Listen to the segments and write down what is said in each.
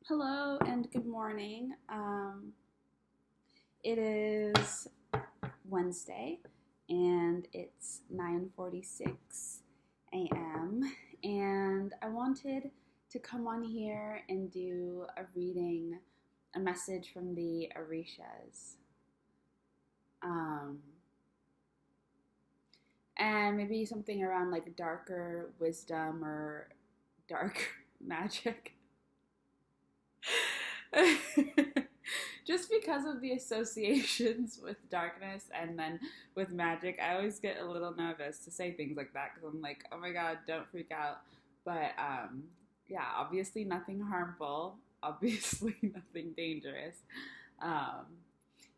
Hello and good morning. It is Wednesday and it's 9:46 a.m. and I wanted to come on here and do a reading, a message from the Orishas. Um, and maybe something around like darker wisdom or dark magic. Just because of the associations with darkness and then with magic, I always get a little nervous to say things like that because I'm like, oh my god, don't freak out. But yeah, obviously nothing harmful, obviously nothing dangerous. Um,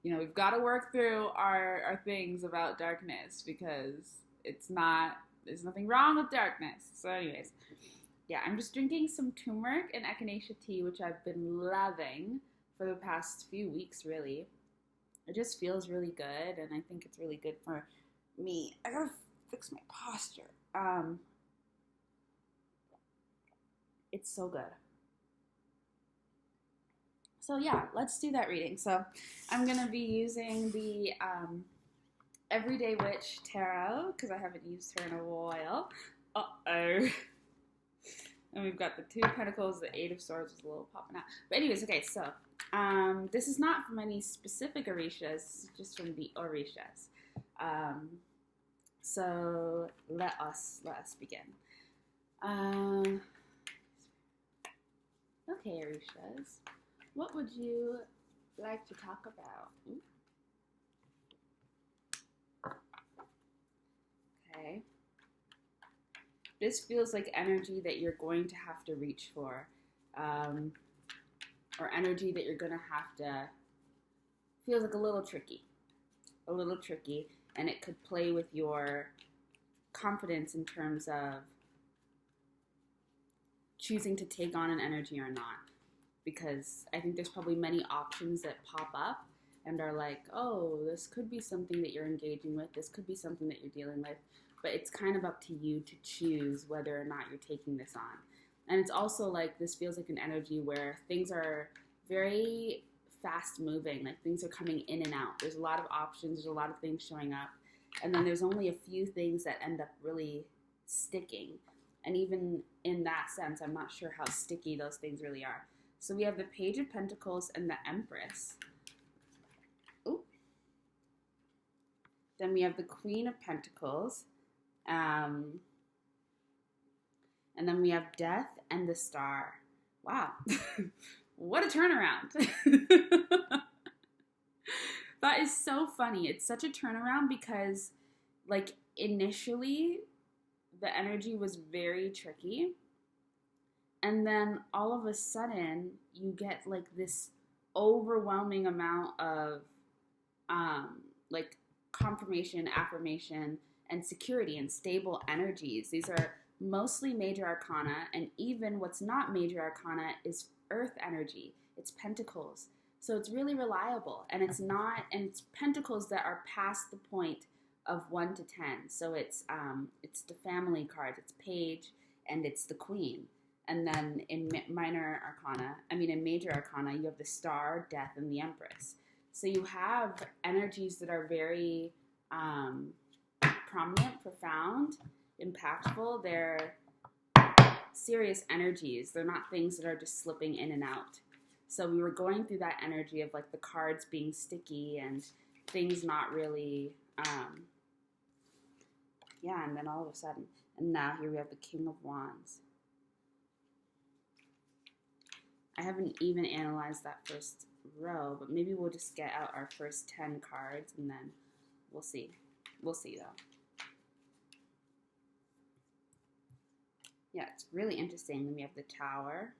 we've got to work through our things about darkness because there's nothing wrong with darkness. So, anyways, yeah, I'm just drinking some turmeric and echinacea tea, which I've been loving for the past few weeks, really. It just feels really good, and I think it's really good for me. I gotta fix my posture. It's so good. So yeah, let's do that reading. So I'm gonna be using the Everyday Witch Tarot because I haven't used her in a while. Uh-oh. And we've got the Two of Pentacles, the Eight of Swords is a little popping out. But anyways, okay, so this is not from any specific Orishas, this is just from the Orishas. So let us begin. Okay, Orishas, what would you like to talk about? Okay. This feels like energy that you're going to have to reach for, or energy that you're going to have to, feels like a little tricky, and it could play with your confidence in terms of choosing to take on an energy or not, because I think there's probably many options that pop up and are like, oh, this could be something that you're engaging with, this could be something that you're dealing with, but it's kind of up to you to choose whether or not you're taking this on. And it's also like this feels like an energy where things are very fast moving, like things are coming in and out. There's a lot of options, there's a lot of things showing up, and then there's only a few things that end up really sticking. And even in that sense, I'm not sure how sticky those things really are. So we have the Page of Pentacles and the Empress. Ooh. Then we have the Queen of Pentacles. And then we have Death and the Star. Wow. What a turnaround. That is so funny. It's such a turnaround because, like, initially the energy was very tricky. And then all of a sudden you get like this overwhelming amount of like confirmation, affirmation, and security and stable energies. These are mostly major arcana, and even what's not major arcana is earth energy. It's pentacles. So it's really reliable, and it's pentacles that are past the point of 1 to 10. So it's the family card, it's page, and it's the queen. And then in major arcana, you have the star, death, and the empress. So you have energies that are very prominent, profound, impactful. They're serious energies. They're not things that are just slipping in and out. So we were going through that energy of like the cards being sticky and things not really, and then all of a sudden, and now here we have the King of Wands. I haven't even analyzed that first row, but maybe we'll just get out our first 10 cards and then we'll see. We'll see though. Yeah, it's really interesting. Then we have the Tower.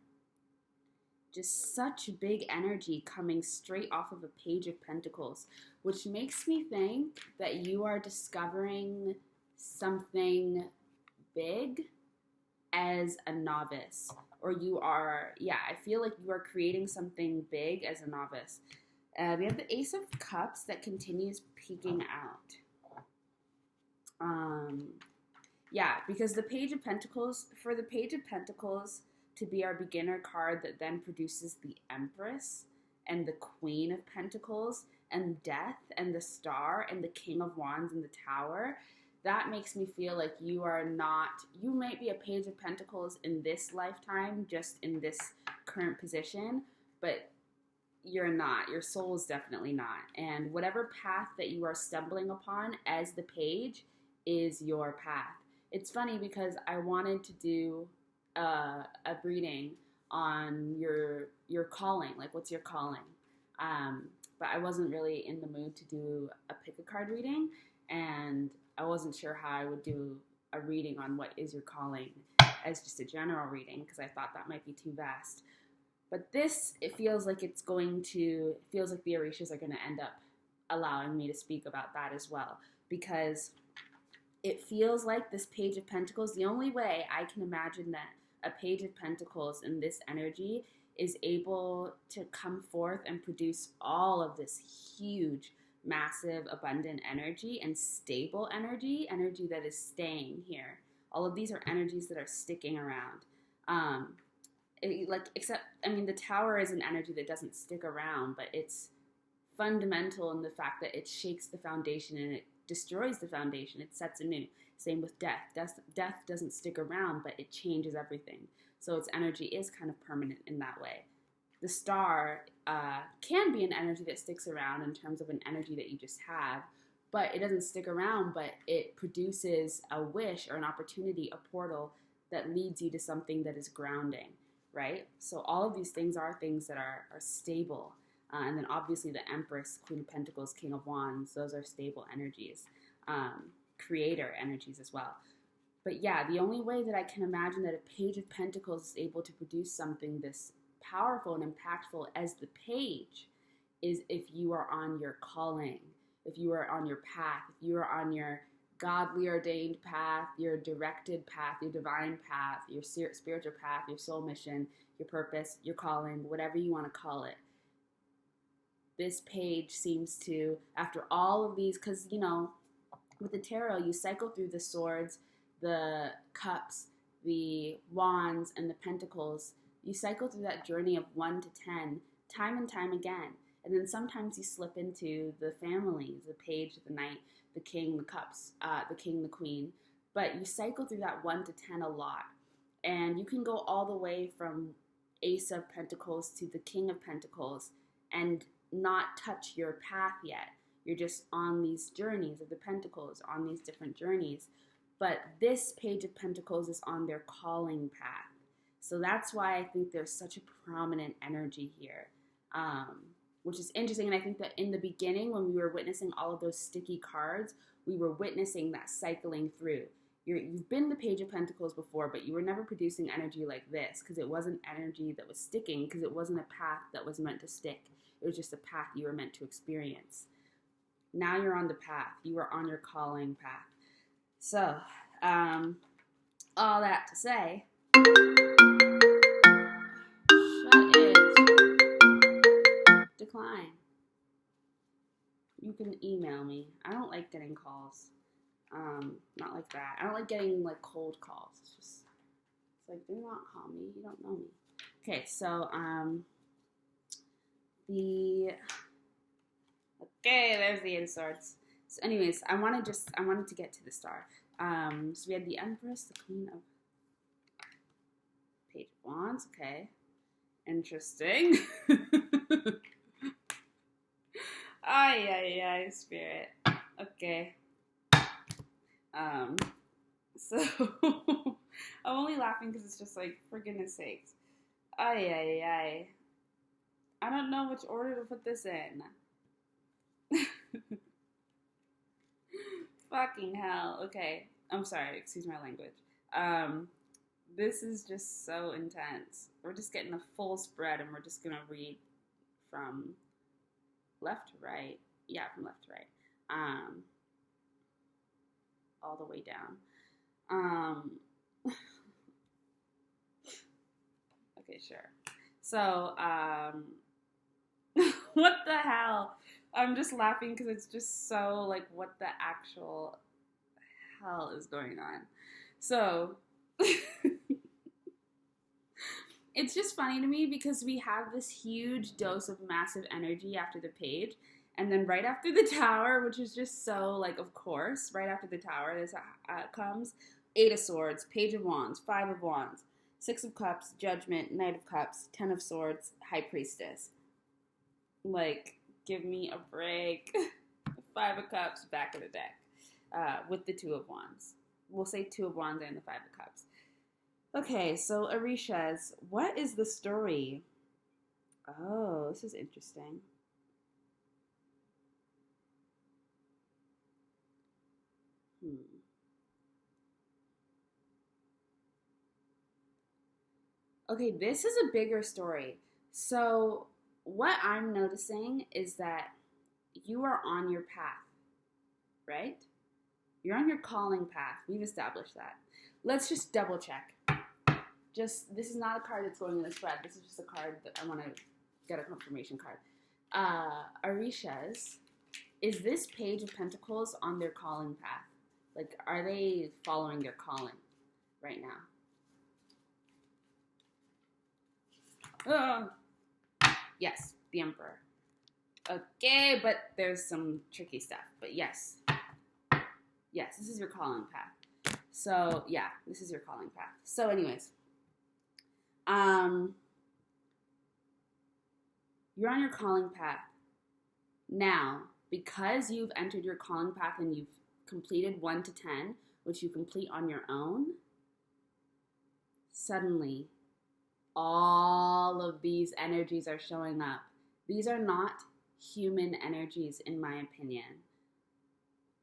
Just such big energy coming straight off of a Page of Pentacles, which makes me think that you are discovering something big as a novice. Or you are, I feel like you are creating something big as a novice. We have the Ace of Cups that continues peeking out. Because the Page of Pentacles, to be our beginner card that then produces the Empress and the Queen of Pentacles and Death and the Star and the King of Wands and the Tower, that makes me feel like you might be a Page of Pentacles in this lifetime, just in this current position, but you're not. Your soul is definitely not. And whatever path that you are stumbling upon as the page is your path. It's funny because I wanted to do a reading on your calling, like what's your calling? But I wasn't really in the mood to do a pick a card reading, and I wasn't sure how I would do a reading on what is your calling as just a general reading, because I thought that might be too vast. But this, it feels like the Orishas are going to end up allowing me to speak about that as well, because it feels like this Page of Pentacles, the only way I can imagine that a Page of Pentacles in this energy is able to come forth and produce all of this huge, massive, abundant energy and stable energy that is staying here. All of these are energies that are sticking around. The Tower is an energy that doesn't stick around, but it's fundamental in the fact that it shakes the foundation and it destroys the foundation. It sets anew. Same with death. Death doesn't stick around, but it changes everything. So its energy is kind of permanent in that way. The Star can be an energy that sticks around in terms of an energy that you just have, but it doesn't stick around, but it produces a wish or an opportunity, a portal that leads you to something that is grounding, right? So all of these things are things that are stable. And then obviously the Empress, Queen of Pentacles, King of Wands, those are stable energies, creator energies as well. But yeah, the only way that I can imagine that a Page of Pentacles is able to produce something this powerful and impactful as the page is if you are on your calling, if you are on your path, if you are on your godly ordained path, your directed path, your divine path, your spiritual path, your soul mission, your purpose, your calling, whatever you want to call it. This page seems to, after all of these, because, with the tarot, you cycle through the swords, the cups, the wands, and the pentacles. You cycle through that journey of 1 to 10, time and time again. And then sometimes you slip into the families, the page, the knight, the king, the cups, the king, the queen. But you cycle through that 1 to 10 a lot. And you can go all the way from Ace of Pentacles to the King of Pentacles and not touch your path yet. You're just on these journeys of the Pentacles, on these different journeys. But this Page of Pentacles is on their calling path. So that's why I think there's such a prominent energy here, which is interesting. And I think that in the beginning, when we were witnessing all of those sticky cards, we were witnessing that cycling through. You've been the Page of Pentacles before, but you were never producing energy like this because it wasn't energy that was sticking, because it wasn't a path that was meant to stick. It was just a path you were meant to experience. Now you're on the path. You are on your calling path. So, all that to say, shut it. Decline. You can email me. I don't like getting calls. Not like that. I don't like getting cold calls. It's like, do not call me. You don't know me. Okay, so there's the inserts. So anyways, I wanted to get to the Star. So we had the Empress, the Queen of Page of Wands. Okay, interesting. Ay, Spirit. Okay. So I'm only laughing because it's just like, for goodness sakes. Ay. I don't know which order to put this in. Fucking hell. Okay. I'm sorry. Excuse my language. This is just so intense. We're just getting a full spread, and we're just going to read from left to right. Yeah, from left to right. All the way down. Okay, sure. So, what the hell? I'm just laughing because it's just so, what the actual hell is going on? So, It's just funny to me because we have this huge dose of massive energy after the page, and then right after the tower, which is just so like, of course, right after the tower, this comes Eight of Swords, Page of Wands, Five of Wands, Six of Cups, Judgment, Knight of Cups, Ten of Swords, High Priestess. Like, give me a break. Five of Cups, back of the deck, with the Two of Wands. We'll say Two of Wands and the Five of Cups. Okay, so Orishas, what is the story? Oh, this is interesting. Okay, this is a bigger story. So, what I'm noticing is that you are on your path, right? You're on your calling path. We've established that. Let's just double check. This is not a card that's going in the spread. This is just a card that I want to get a confirmation card. Orishas, is this Page of Pentacles on their calling path? Like, are they following their calling right now? Yes, the Emperor. Okay, but there's some tricky stuff. But yes. Yes, this is your calling path. So, yeah, this is your calling path. So, anyways. You're on your calling path. Now, because you've entered your calling path and you've completed 1 to 10, which you complete on your own, suddenly all of these energies are showing up. These are not human energies, in my opinion.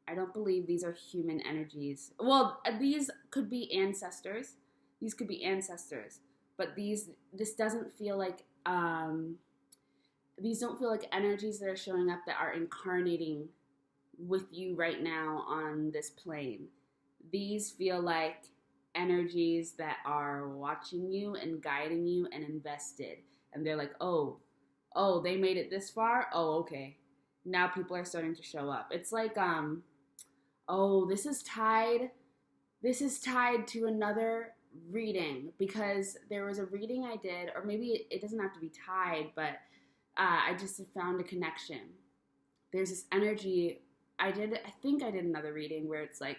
I don't believe these are human energies. Well, these could be ancestors. These could be ancestors. But this doesn't feel like, these don't feel like energies that are showing up that are incarnating with you right now on this plane. These feel like energies that are watching you and guiding you and invested. And they're like, oh, they made it this far? Oh, okay. Now people are starting to show up. It's like, this is tied to another reading, because there was a reading I did, or maybe it doesn't have to be tied, but I just found a connection. There's this energy. I think I did another reading where it's like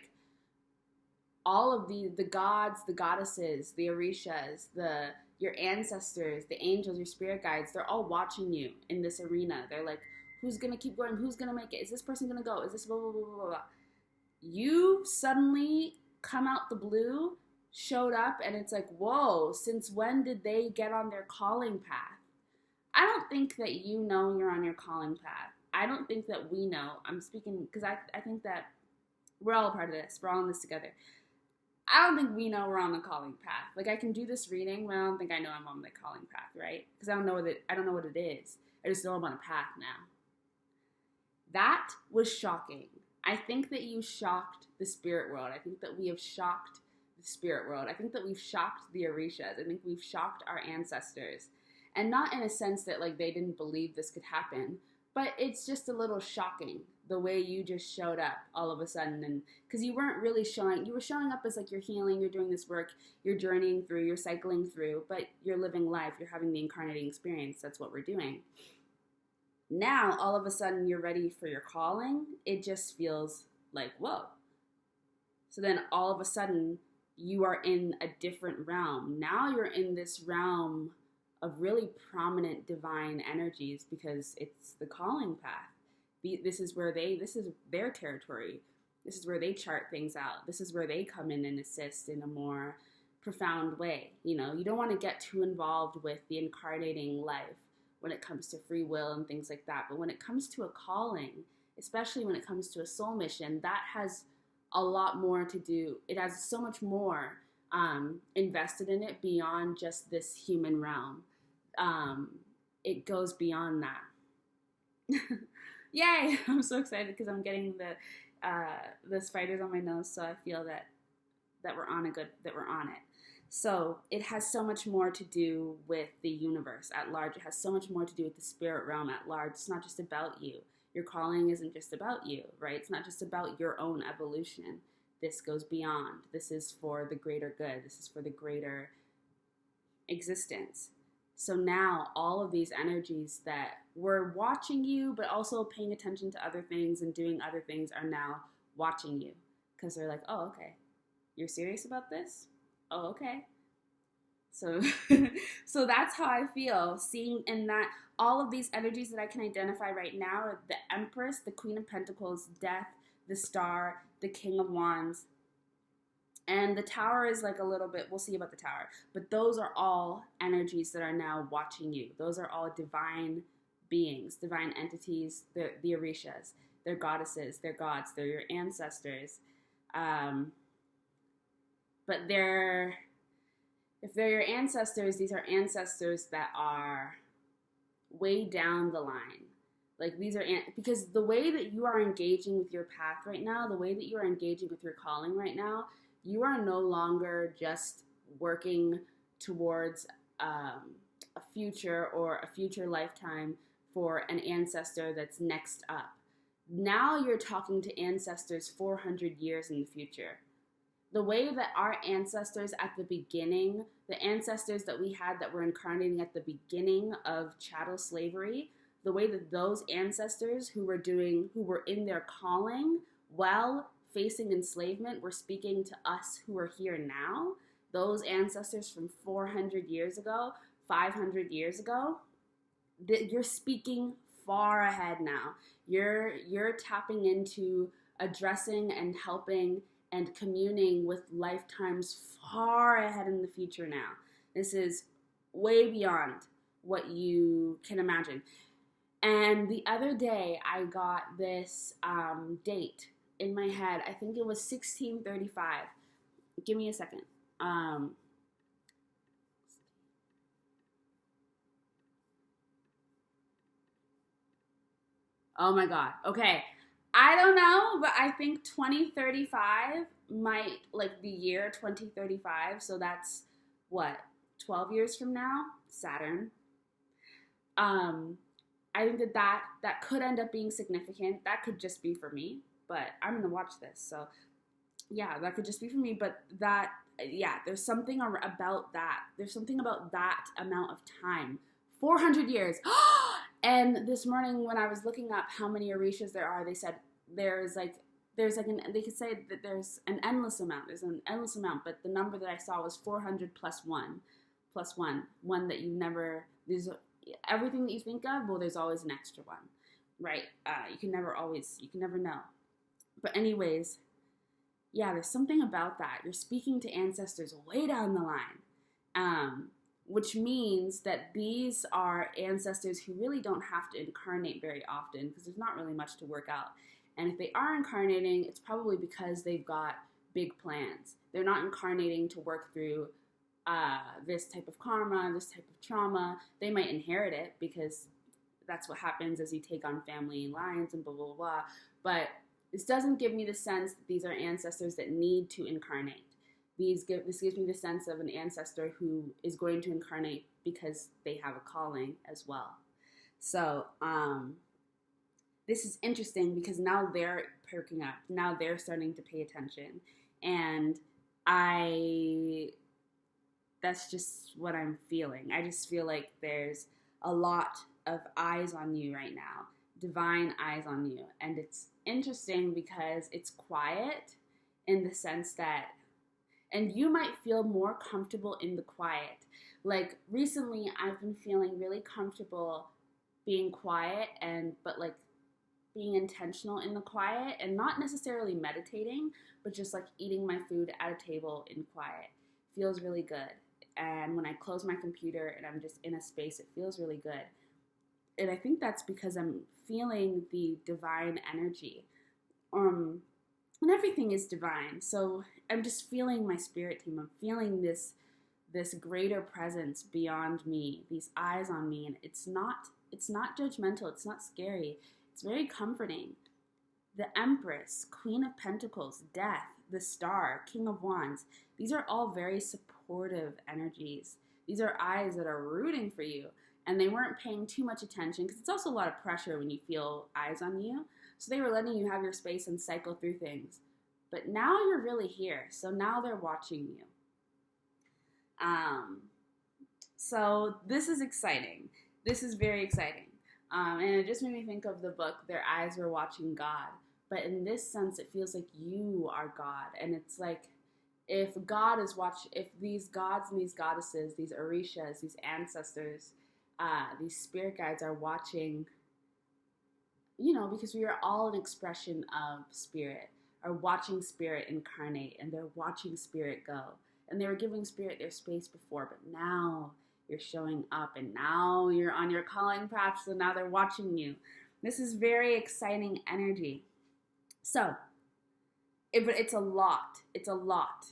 all of the gods, the goddesses, the Orishas, your ancestors, the angels, your spirit guides, they're all watching you in this arena. They're like, who's going to keep going? Who's going to make it? Is this person going to go? Is this blah, blah, blah, blah, blah. You suddenly come out the blue, showed up, and it's like, whoa, since when did they get on their calling path? I don't think that you know you're on your calling path. I don't think that we know. I'm speaking because I think that we're all a part of this. We're all in this together. I don't think we know we're on the calling path. Like, I can do this reading, but I don't think I know I'm on the calling path, right? Because I don't know what it is. I just know I'm on a path now. That was shocking. I think that you shocked the spirit world. I think that we have shocked the spirit world. I think that we've shocked the Orishas. I think we've shocked our ancestors. And not in a sense that, like, they didn't believe this could happen, but it's just a little shocking the way you just showed up all of a sudden. And because you weren't really you were showing up as like you're healing, you're doing this work, you're journeying through, you're cycling through, but you're living life, you're having the incarnating experience. That's what we're doing. Now, all of a sudden, you're ready for your calling. It just feels like, whoa. So then all of a sudden, you are in a different realm. Now you're in this realm of really prominent divine energies because it's the calling path. This is their territory. This is where they chart things out. This is where they come in and assist in a more profound way. You know, you don't want to get too involved with the incarnating life when it comes to free will and things like that. But when it comes to a calling, especially when it comes to a soul mission, that has a lot more to do. It has so much more invested in it beyond just this human realm. It goes beyond that. Yay! I'm so excited because I'm getting the spiders on my nose, so I feel that we're on it. So it has so much more to do with the universe at large. It has so much more to do with the spirit realm at large. It's not just about you. Your calling isn't just about you, right? It's not just about your own evolution. This goes beyond. This is for the greater good. This is for the greater existence. So now all of these energies that were watching you, but also paying attention to other things and doing other things, are now watching you because they're like, oh, okay, you're serious about this? Oh, okay. So, so that's how I feel seeing in that all of these energies that I can identify right now are the Empress, the Queen of Pentacles, Death, the Star, the King of Wands. And the Tower is like a little bit, we'll see about the Tower. But those are all energies that are now watching you. Those are all divine beings, divine entities, the Orishas. They're goddesses, they're gods, they're your ancestors. But if they're your ancestors, these are ancestors that are way down the line. Like these are, because the way that you are engaging with your path right now, the way that you are engaging with your calling right now, you are no longer just working towards a future or a future lifetime for an ancestor that's next up. Now you're talking to ancestors 400 years in the future. The way that our ancestors at the beginning, the ancestors that we had that were incarnating at the beginning of chattel slavery, the way that those ancestors who were in their calling while facing enslavement were speaking to us who are here now, those ancestors from 400 years ago, 500 years ago, you're speaking far ahead now. You're tapping into addressing and helping and communing with lifetimes far ahead in the future now. This is way beyond what you can imagine. And the other day, I got this date in my head. I think it was 1635. Give me a second. Oh my God. Okay. I don't know, but I think 2035 might, like the year 2035. So that's what, 12 years from now? Saturn. I think that could end up being significant. That could just be for me, but I'm going to watch this. So yeah, that could just be for me. But there's something about that. There's something about that amount of time. 400 years. And this morning when I was looking up how many Orishas there are, they said they could say that there's an endless amount. There's an endless amount, but the number that I saw was 400 plus one that you never, there's everything that you think of, well, there's always an extra one, right? You can never know. But anyways, yeah, there's something about that. You're speaking to ancestors way down the line. Which means that these are ancestors who really don't have to incarnate very often because there's not really much to work out. And if they are incarnating, it's probably because they've got big plans. They're not incarnating to work through this type of karma, this type of trauma. They might inherit it because that's what happens as you take on family lines and blah, blah, blah. But this doesn't give me the sense that these are ancestors that need to incarnate. This gives me the sense of an ancestor who is going to incarnate because they have a calling as well. So this is interesting because now they're perking up. Now they're starting to pay attention. And that's just what I'm feeling. I just feel like there's a lot of eyes on you right now. Divine eyes on you. And it's interesting because it's quiet in the sense that, and you might feel more comfortable in the quiet. Like recently, I've been feeling really comfortable being quiet but like being intentional in the quiet and not necessarily meditating, but just like eating my food at a table in quiet. Feels really good. And when I close my computer and I'm just in a space, it feels really good. And I think that's because I'm feeling the divine energy. And everything is divine. So I'm just feeling my spirit team. I'm feeling this greater presence beyond me, these eyes on me. And it's not judgmental. It's not scary. It's very comforting. The Empress, Queen of Pentacles, Death, the Star, King of Wands. These are all very supportive energies. These are eyes that are rooting for you. And they weren't paying too much attention because it's also a lot of pressure when you feel eyes on you. So they were letting you have your space and cycle through things. But now you're really here. So now they're watching you. So this is exciting. This is very exciting. And it just made me think of the book, Their Eyes Were Watching God. But in this sense, it feels like you are God. And it's like, if God is if these gods and these goddesses, these Orishas, these ancestors, these spirit guides are watching, because we are all an expression of spirit, are watching spirit incarnate, and they're watching spirit go. And they were giving spirit their space before, but now you're showing up, and now you're on your calling path, so now they're watching you. This is very exciting energy. So, but it's a lot. It's a lot.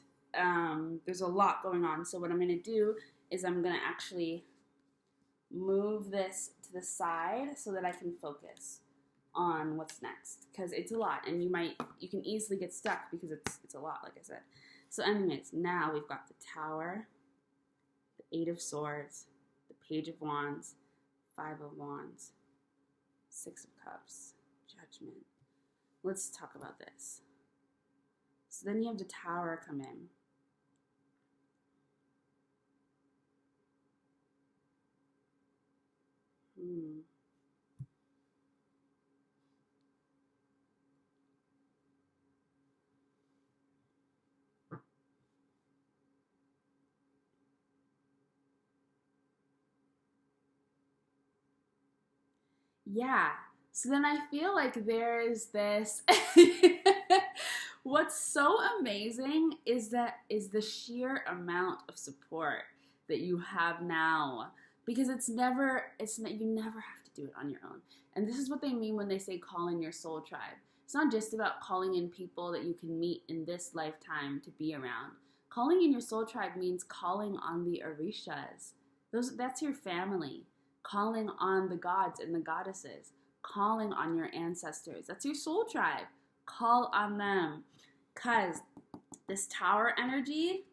There's a lot going on. So what I'm going to do is I'm going to actually move this to the side so that I can focus on what's next, because it's a lot, and you can easily get stuck because it's a lot, like I said. So anyways, now we've got the Tower, the Eight of Swords, the Page of Wands, Five of Wands, Six of Cups, Judgment. Let's talk about this. So then you have the Tower come in. Yeah. So then I feel like there is this. What's so amazing is the sheer amount of support that you have now, because you never have to do it on your own. And this is what they mean when they say call in your soul tribe. It's not just about calling in people that you can meet in this lifetime to be around. Calling in your soul tribe means calling on the Orishas. That's your family. Calling on the gods and the goddesses, calling on your ancestors. That's your soul tribe. Call on them. Because this Tower energy,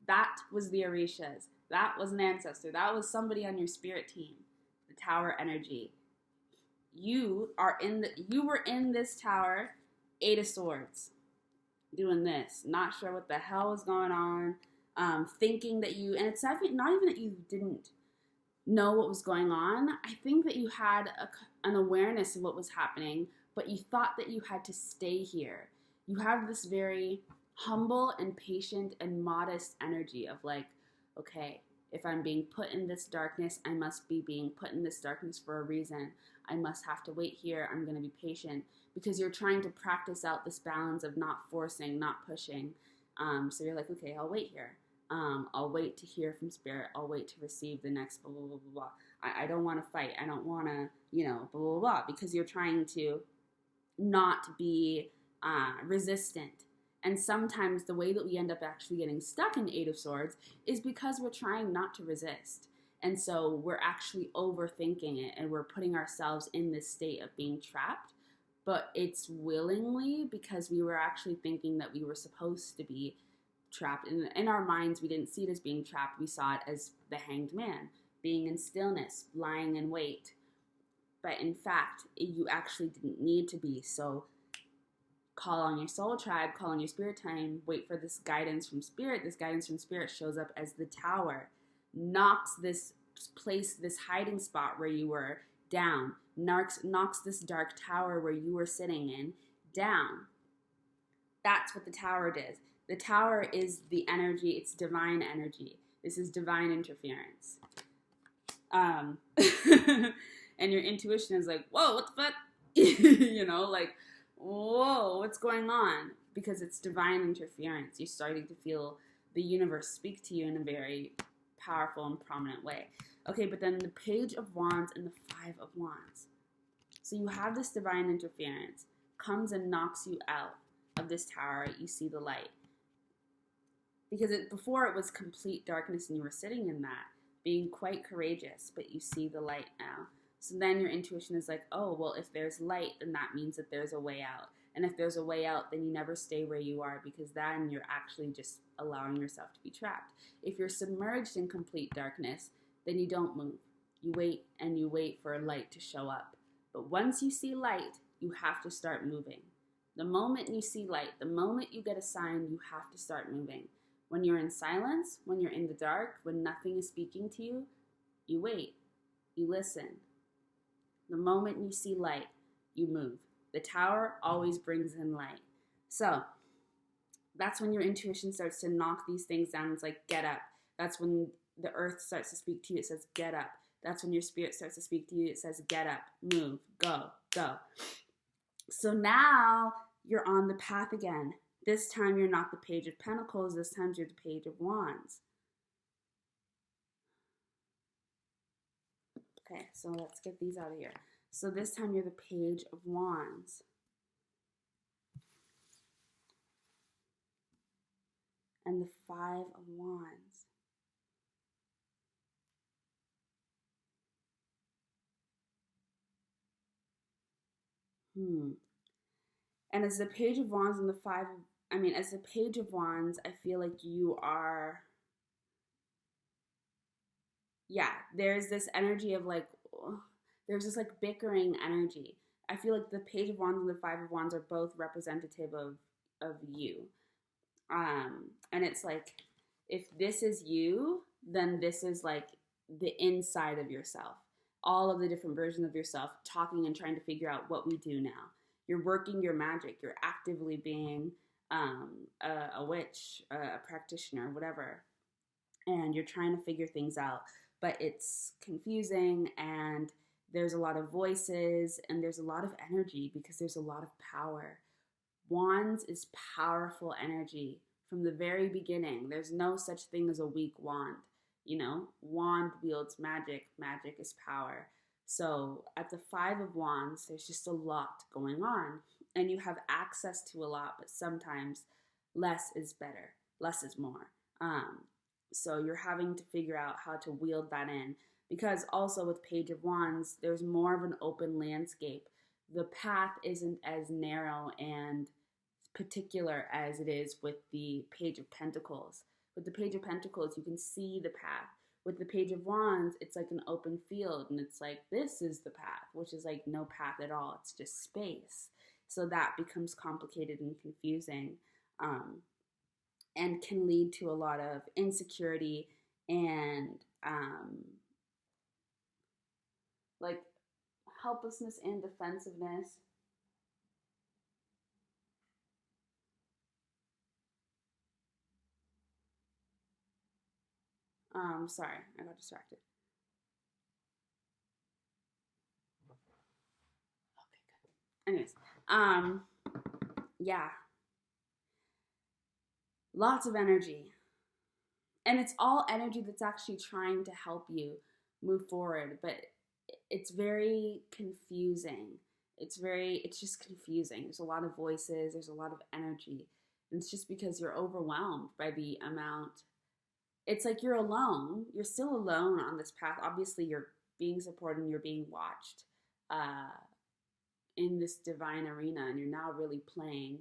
that was the Orishas. That was an ancestor. That was somebody on your spirit team. The Tower energy. You were in this Tower, Eight of Swords, doing this. Not sure what the hell was going on. Thinking that and it's not even that you didn't know what was going on. I think that you had an awareness of what was happening, but you thought that you had to stay here. You have this very humble and patient and modest energy of like, okay, if I'm being put in this darkness, I must be being put in this darkness for a reason. I must have to wait here. I'm going to be patient, because you're trying to practice out this balance of not forcing, not pushing. So you're like, okay, I'll wait here. I'll wait to hear from spirit. I'll wait to receive the next blah, blah, blah, blah, blah. I don't want to fight. I don't want to, blah, blah, blah, because you're trying to not be resistant. And sometimes the way that we end up actually getting stuck in Eight of Swords is because we're trying not to resist. And so we're actually overthinking it, and we're putting ourselves in this state of being trapped. But it's willingly, because we were actually thinking that we were supposed to be trapped. In our minds, we didn't see it as being trapped. We saw it as the Hanged Man, being in stillness, lying in wait. But in fact, you actually didn't need to be. So call on your soul tribe, call on your spirit time, wait for this guidance from spirit. This guidance from spirit shows up as the Tower, knocks this place, this hiding spot where you were down, knocks this dark tower where you were sitting in down. That's what the Tower does. The Tower is the energy, it's divine energy. This is divine interference. And your intuition is like, whoa, what the fuck? Like, whoa, what's going on? Because it's divine interference. You're starting to feel the universe speak to you in a very powerful and prominent way. Okay, but then the Page of Wands and the Five of Wands. So you have this divine interference, comes and knocks you out of this tower. You see the light. Because before it was complete darkness and you were sitting in that, being quite courageous, but you see the light now. So then your intuition is like, oh, well, if there's light, then that means that there's a way out. And if there's a way out, then you never stay where you are, because then you're actually just allowing yourself to be trapped. If you're submerged in complete darkness, then you don't move. You wait and you wait for light to show up. But once you see light, you have to start moving. The moment you see light, the moment you get a sign, you have to start moving. When you're in silence, when you're in the dark, when nothing is speaking to you, you wait, you listen. The moment you see light, you move. The tower always brings in light. So that's when your intuition starts to knock these things down. It's like, get up. That's when the earth starts to speak to you. It says, get up. That's when your spirit starts to speak to you. It says, get up, move, go, go. So now you're on the path again. This time you're not the Page of Pentacles. This time you're the Page of Wands. Okay, so let's get these out of here. So this time you're the Page of Wands. And the Five of Wands. And as the Page of Wands and as the Page of Wands, I feel like you are, there's this energy of like, there's this like bickering energy. I feel like the Page of Wands and the Five of Wands are both representative of you. And it's like, if this is you, then this is like the inside of yourself. All of the different versions of yourself talking and trying to figure out what we do now. You're working your magic. You're actively being a witch, a practitioner, whatever. And you're trying to figure things out. But it's confusing, and there's a lot of voices, and there's a lot of energy because there's a lot of power. Wands is powerful energy from the very beginning. There's no such thing as a weak wand. You know, wand wields magic. Magic is power. So at the Five of Wands, there's just a lot going on. And you have access to a lot, but sometimes less is better. Less is more. So you're having to figure out how to wield that in. Because also with Page of Wands, there's more of an open landscape. The path isn't as narrow and particular as it is with the Page of Pentacles. With the Page of Pentacles, you can see the path. With the Page of Wands, it's like an open field, and it's like, this is the path, which is like no path at all. It's just space. So that becomes complicated and confusing, and can lead to a lot of insecurity and like helplessness and defensiveness. Sorry, I got distracted. Okay, good. Anyways, yeah. Lots of energy. And it's all energy that's actually trying to help you move forward, but it's very confusing. It's just confusing. There's a lot of voices, there's a lot of energy. And it's just because you're overwhelmed by the amount. It's like you're alone. You're still alone on this path. Obviously, you're being supported and you're being watched in this divine arena, and you're now really playing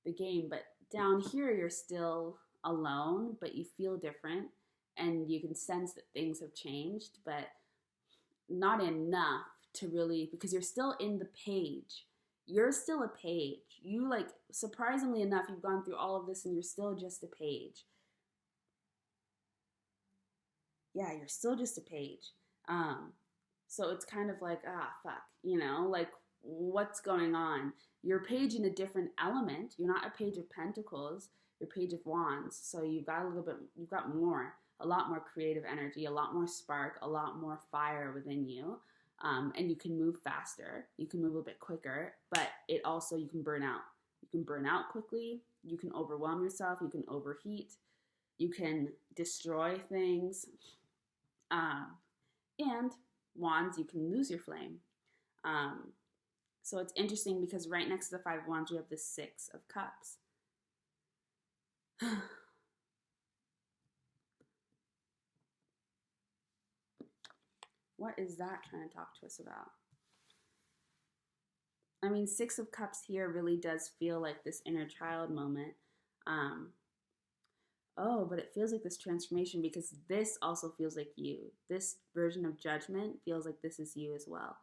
the game. But down here, you're still alone, but you feel different, and you can sense that things have changed, but not enough to really, because you're still in the page. You're still a page. You, like, surprisingly enough, you've gone through all of this and you're still just a page. Yeah, you're still just a page. So it's kind of like, fuck, you know, like, what's going on? You're a page in a different element. You're not a Page of Pentacles. You're Page of Wands. So you've got a lot more creative energy, a lot more spark, a lot more fire within you. And you can move faster. You can move a little bit quicker, but you can burn out. You can burn out quickly. You can overwhelm yourself. You can overheat. You can destroy things. And Wands, you can lose your flame. So it's interesting because right next to the Five of Wands, you have the Six of Cups. What is that trying to talk to us about? I mean, Six of Cups here really does feel like this inner child moment. But it feels like this transformation because this also feels like you. This version of Judgment feels like this is you as well.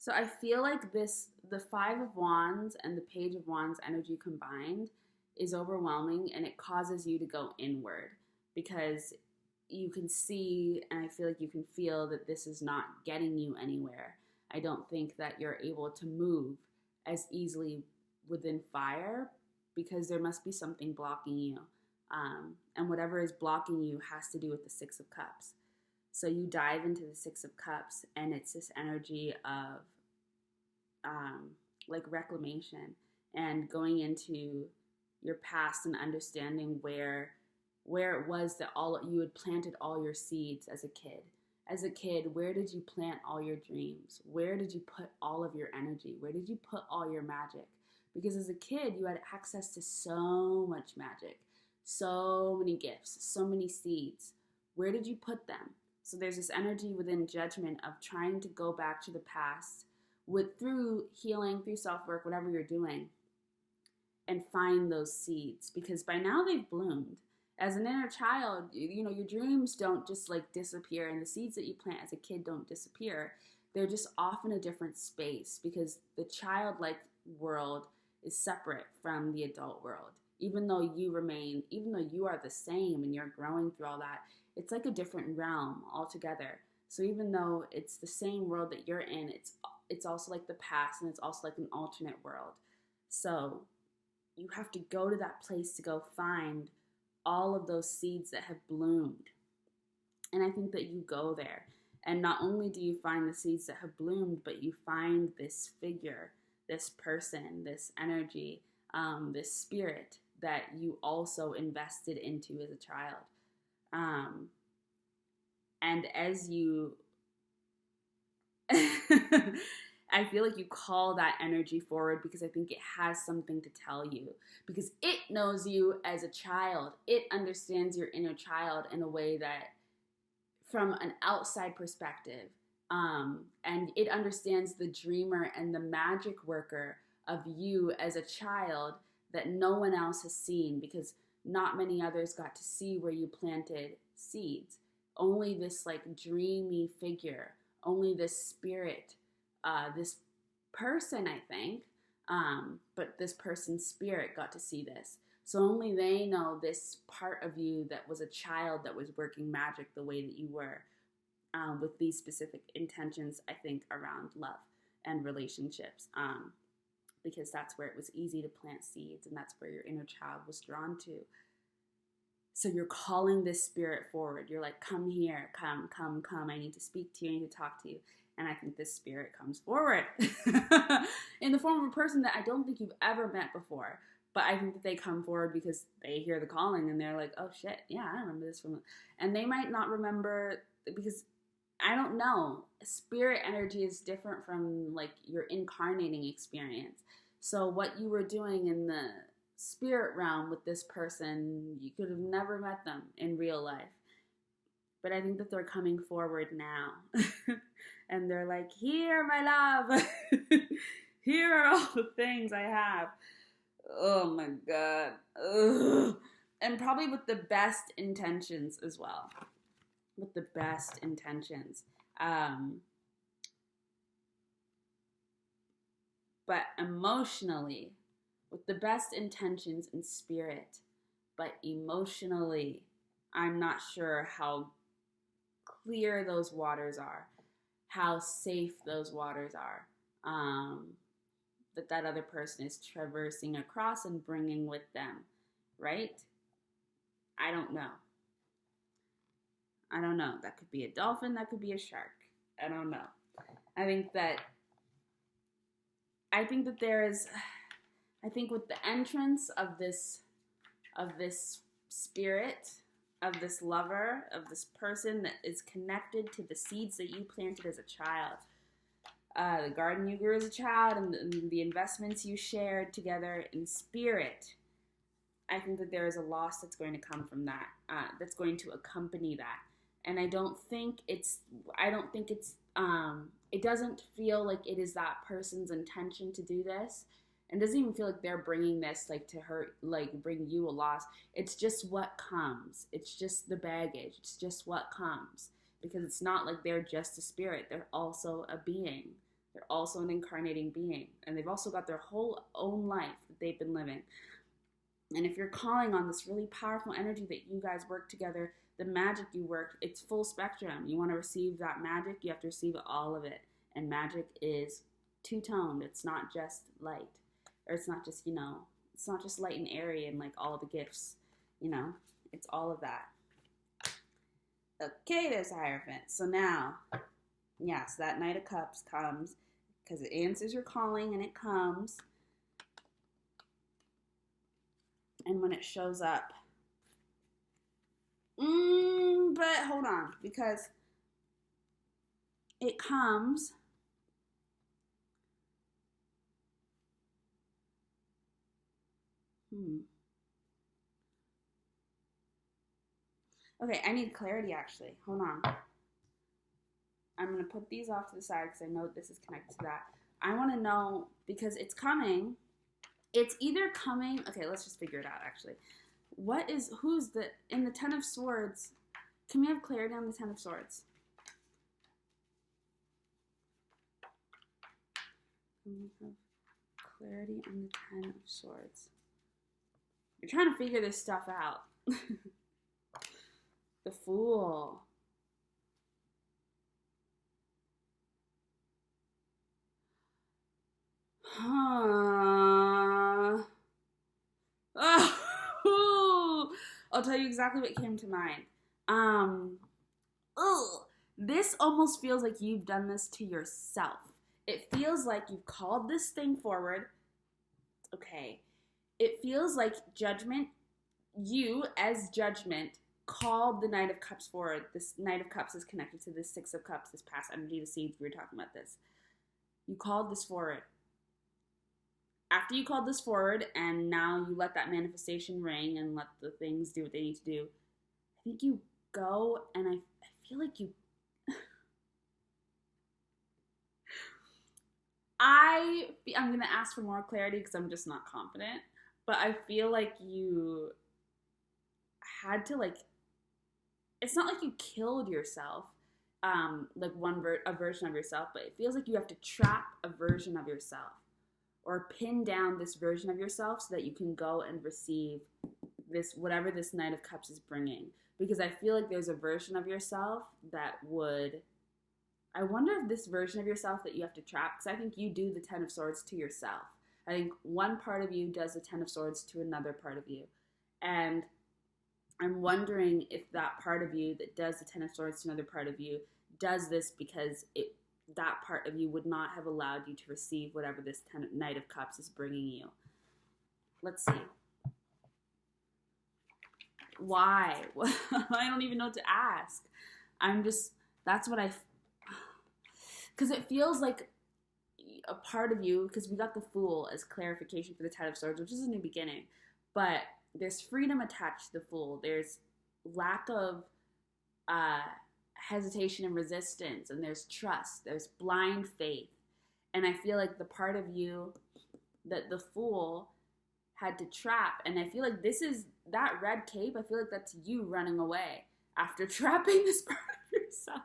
So I feel like the Five of Wands and the Page of Wands energy combined is overwhelming, and it causes you to go inward because you can see, and I feel like you can feel that this is not getting you anywhere. I don't think that you're able to move as easily within fire because there must be something blocking you. And whatever is blocking you has to do with the Six of Cups. So you dive into the Six of Cups, and it's this energy of like reclamation and going into your past and understanding where it was that all you had planted all your seeds as a kid. As a kid, where did you plant all your dreams? Where did you put all of your energy? Where did you put all your magic? Because as a kid, you had access to so much magic, so many gifts, so many seeds. Where did you put them? So there's this energy within judgment of trying to go back to the past through healing, through self-work, whatever you're doing, and find those seeds, because by now they've bloomed. As an inner child, you know, your dreams don't just like disappear, and the seeds that you plant as a kid don't disappear. They're just off in a different space because the childlike world is separate from the adult world. Even though you are the same and you're growing through all that, it's like a different realm altogether. So even though it's the same world that you're in, it's also like the past, and it's also like an alternate world. So you have to go to that place to go find all of those seeds that have bloomed. And I think that you go there, and not only do you find the seeds that have bloomed, but you find this figure, this person, this energy, this spirit that you also invested into as a child. And as you I feel like you call that energy forward because I think it has something to tell you, because it knows you as a child. It understands your inner child in a way that, from an outside perspective, and it understands the dreamer and the magic worker of you as a child that no one else has seen, because not many others got to see where you planted seeds. Only this like dreamy figure, only this spirit, this person, I think, but this person's spirit got to see this. So only they know this part of you that was a child that was working magic the way that you were, with these specific intentions, I think, around love and relationships, because that's where it was easy to plant seeds, and that's where your inner child was drawn to. So you're calling this spirit forward. You're like, come here, come. I need to speak to you. I need to talk to you. And I think this spirit comes forward in the form of a person that I don't think you've ever met before. But I think that they come forward because they hear the calling and they're like, oh shit, yeah, I remember this from. And they might not remember, because I don't know. Spirit energy is different from like your incarnating experience. So what you were doing in the spirit realm with this person, you could have never met them in real life. But I think that they're coming forward now. And they're like, here, my love. Here are all the things I have. Oh my God. Ugh. And probably with the best intentions as well. With the best intentions. But emotionally, with the best intentions in spirit, but emotionally, I'm not sure how clear those waters are, how safe those waters are, that other person is traversing across and bringing with them, right? I don't know. That could be a dolphin, that could be a shark. I don't know. I think that with the entrance of this spirit, of this lover, of this person that is connected to the seeds that you planted as a child, the garden you grew as a child, and the investments you shared together in spirit, I think that there is a loss that's going to come from that, that's going to accompany that. And it doesn't feel like it is that person's intention to do this. And doesn't even feel like they're bringing this like to hurt, like bring you a loss. It's just what comes. It's just the baggage. It's just what comes. Because it's not like they're just a spirit. They're also a being. They're also an incarnating being, and they've also got their whole own life that they've been living. And if you're calling on this really powerful energy that you guys work together, the magic you work, it's full spectrum. You want to receive that magic, you have to receive all of it. And magic is two-toned. It's not just light. Or it's not just, it's not just light and airy and like all the gifts, It's all of that. Okay, there's Hierophant. So now, so that Knight of Cups comes because it answers your calling and it comes. And when it shows up, but hold on, because it comes Okay, I need clarity actually. Hold on. I'm going to put these off to the side because I know this is connected to that. I want to know, because it's coming. It's either coming. Okay, let's just figure it out actually. In the Ten of Swords, can we have clarity on the Ten of Swords? Can we have clarity on the Ten of Swords? You're trying to figure this stuff out. The Fool. I'll tell you exactly what came to mind. This almost feels like you've done this to yourself. It feels like you've called this thing forward. Okay. It feels like Judgment, you as Judgment, called the Knight of Cups forward. This Knight of Cups is connected to this Six of Cups, this past energy, the seeds. We were talking about this. You called this forward. After you called this forward and now you let that manifestation ring and let the things do what they need to do, I think you go and I feel like you... I'm going to ask for more clarity because I'm just not confident, but I feel like you had to it's not like you killed yourself, like a version of yourself, but it feels like you have to trap a version of yourself or pin down this version of yourself so that you can go and receive this, whatever this Knight of Cups is bringing. Because I feel like there's a version of yourself that would, I wonder if this version of yourself that you have to trap, because I think you do the Ten of Swords to yourself. I think one part of you does the Ten of Swords to another part of you. And I'm wondering if that part of you that does the Ten of Swords to another part of you does this because that part of you would not have allowed you to receive whatever this Knight of Cups is bringing you. Let's see. Why? I don't even know what to ask. That's what because it feels like a part of you, because we got the Fool as clarification for the Ten of Swords, which is a new beginning, but there's freedom attached to the Fool. There's lack of hesitation and resistance, and there's trust. There's blind faith. And I feel like the part of you that the Fool had to trap, and I feel like this is that red cape, I feel like that's you running away after trapping this part of yourself.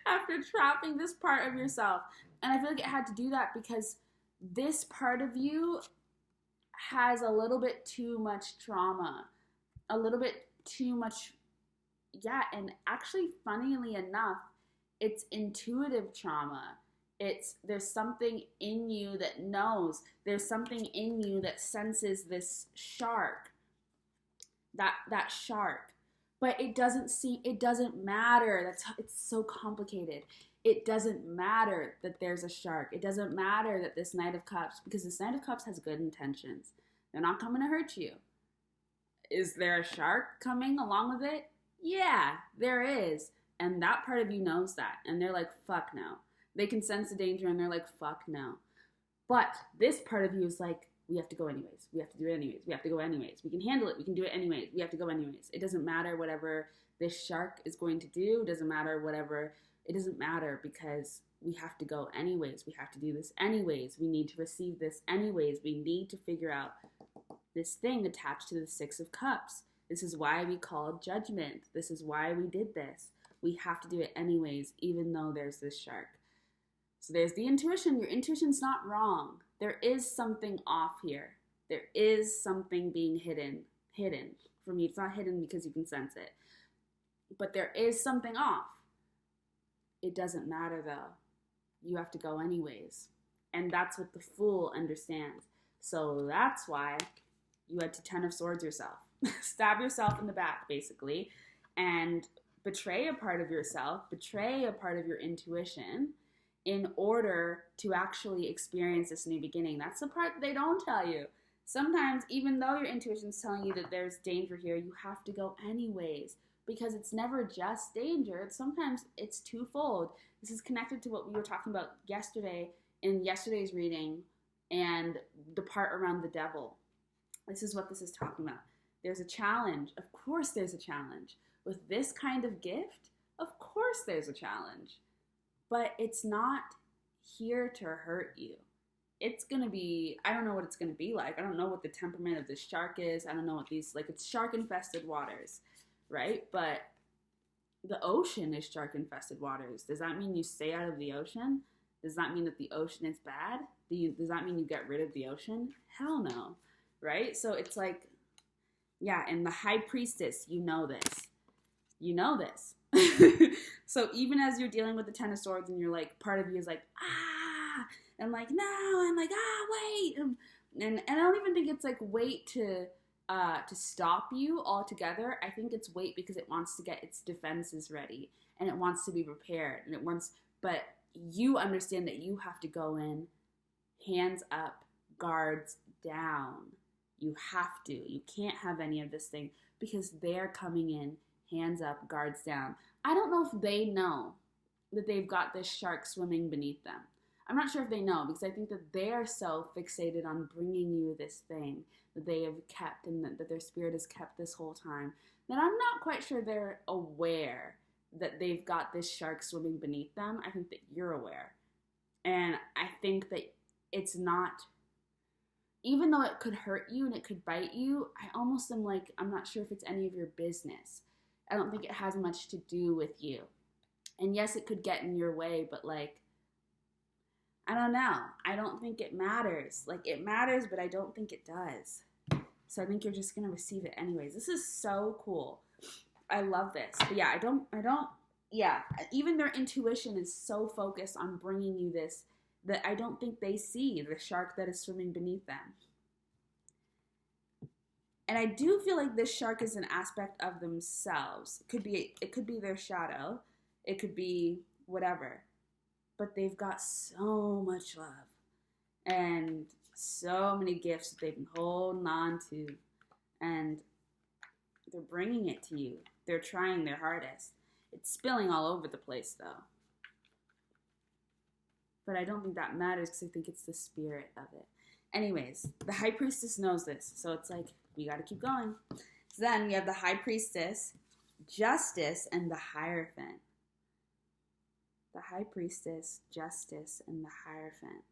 After trapping this part of yourself. And I feel like it had to do that because this part of you has a little bit too much trauma, a little bit too much, and actually, funnily enough, it's intuitive trauma. There's something in you that knows, there's something in you that senses this shark, that shark, but it doesn't matter. It's so complicated. It doesn't matter that there's a shark. It doesn't matter that this Knight of Cups, because this Knight of Cups has good intentions. They're not coming to hurt you. Is there a shark coming along with it? Yeah, there is. And that part of you knows that. And they're like, fuck no. They can sense the danger and they're like, fuck no. But this part of you is like, we have to go anyways. We have to do it anyways. We have to go anyways. We can handle it. We can do it anyways. We have to go anyways. It doesn't matter whatever this shark is going to do. It doesn't matter because we have to go anyways. We have to do this anyways. We need to receive this anyways. We need to figure out this thing attached to the Six of Cups. This is why we called Judgment. This is why we did this. We have to do it anyways, even though there's this shark. So there's the intuition. Your intuition's not wrong. There is something off here. There is something being hidden. Hidden. For me, it's not hidden because you can sense it. But there is something off. It doesn't matter though. You have to go anyways. And that's what the Fool understands. So that's why you had to Ten of Swords yourself. Stab yourself in the back, basically, and betray a part of yourself, betray a part of your intuition in order to actually experience this new beginning. That's the part they don't tell you. Sometimes, even though your intuition's telling you that there's danger here, you have to go anyways, because it's never just danger. Sometimes it's twofold. This is connected to what we were talking about yesterday in yesterday's reading and the part around the devil. This is what this is talking about. There's a challenge. Of course there's a challenge. With this kind of gift, of course there's a challenge. But it's not here to hurt you. It's going to be, I don't know what it's going to be like. I don't know what the temperament of this shark is. I don't know what these, like, it's shark-infested waters, right? But the ocean is shark-infested waters. Does that mean you stay out of the ocean? Does that mean that the ocean is bad? Does that mean you get rid of the ocean? Hell no, right? So it's like, yeah, and the High Priestess, you know this. You know this. So even as you're dealing with the Ten of Swords and you're like, part of you is like, and like, no, and like, wait. And I don't even think it's like wait to stop you altogether. I think it's wait because it wants to get its defenses ready and it wants to be prepared and it wants, but you understand that you have to go in hands up, guards down. You have to. You can't have any of this thing because they're coming in hands up, guards down. I don't know if they know that they've got this shark swimming beneath them. I'm not sure if they know because I think that they're so fixated on bringing you this thing that they have kept and that their spirit has kept this whole time that I'm not quite sure they're aware that they've got this shark swimming beneath them. I think that you're aware. And I think that it's not, even though it could hurt you and it could bite you, I almost am like, I'm not sure if it's any of your business. I don't think it has much to do with you. And yes, it could get in your way, but like, I don't know. I don't think it matters. Like, it matters, but I don't think it does. So I think you're just going to receive it anyways. This is so cool. I love this. But yeah, I don't, yeah. Even their intuition is so focused on bringing you this that I don't think they see the shark that is swimming beneath them. And I do feel like this shark is an aspect of themselves. It could be their shadow. It could be whatever. But they've got so much love and so many gifts that they've been holding on to. And they're bringing it to you. They're trying their hardest. It's spilling all over the place, though. But I don't think that matters because I think it's the spirit of it. Anyways, the High Priestess knows this. So it's like, we got to keep going. So then we have the High Priestess, Justice, and the Hierophant. The High Priestess, Justice, and the Hierophant.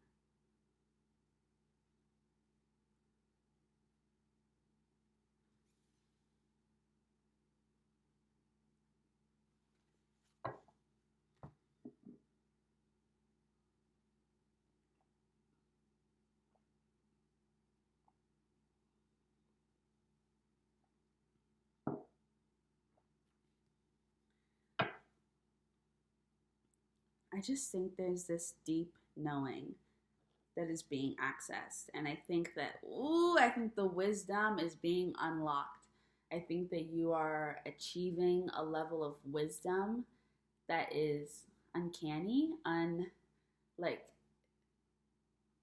I just think there's this deep knowing that is being accessed. And I think that, I think the wisdom is being unlocked. I think that you are achieving a level of wisdom that is uncanny, like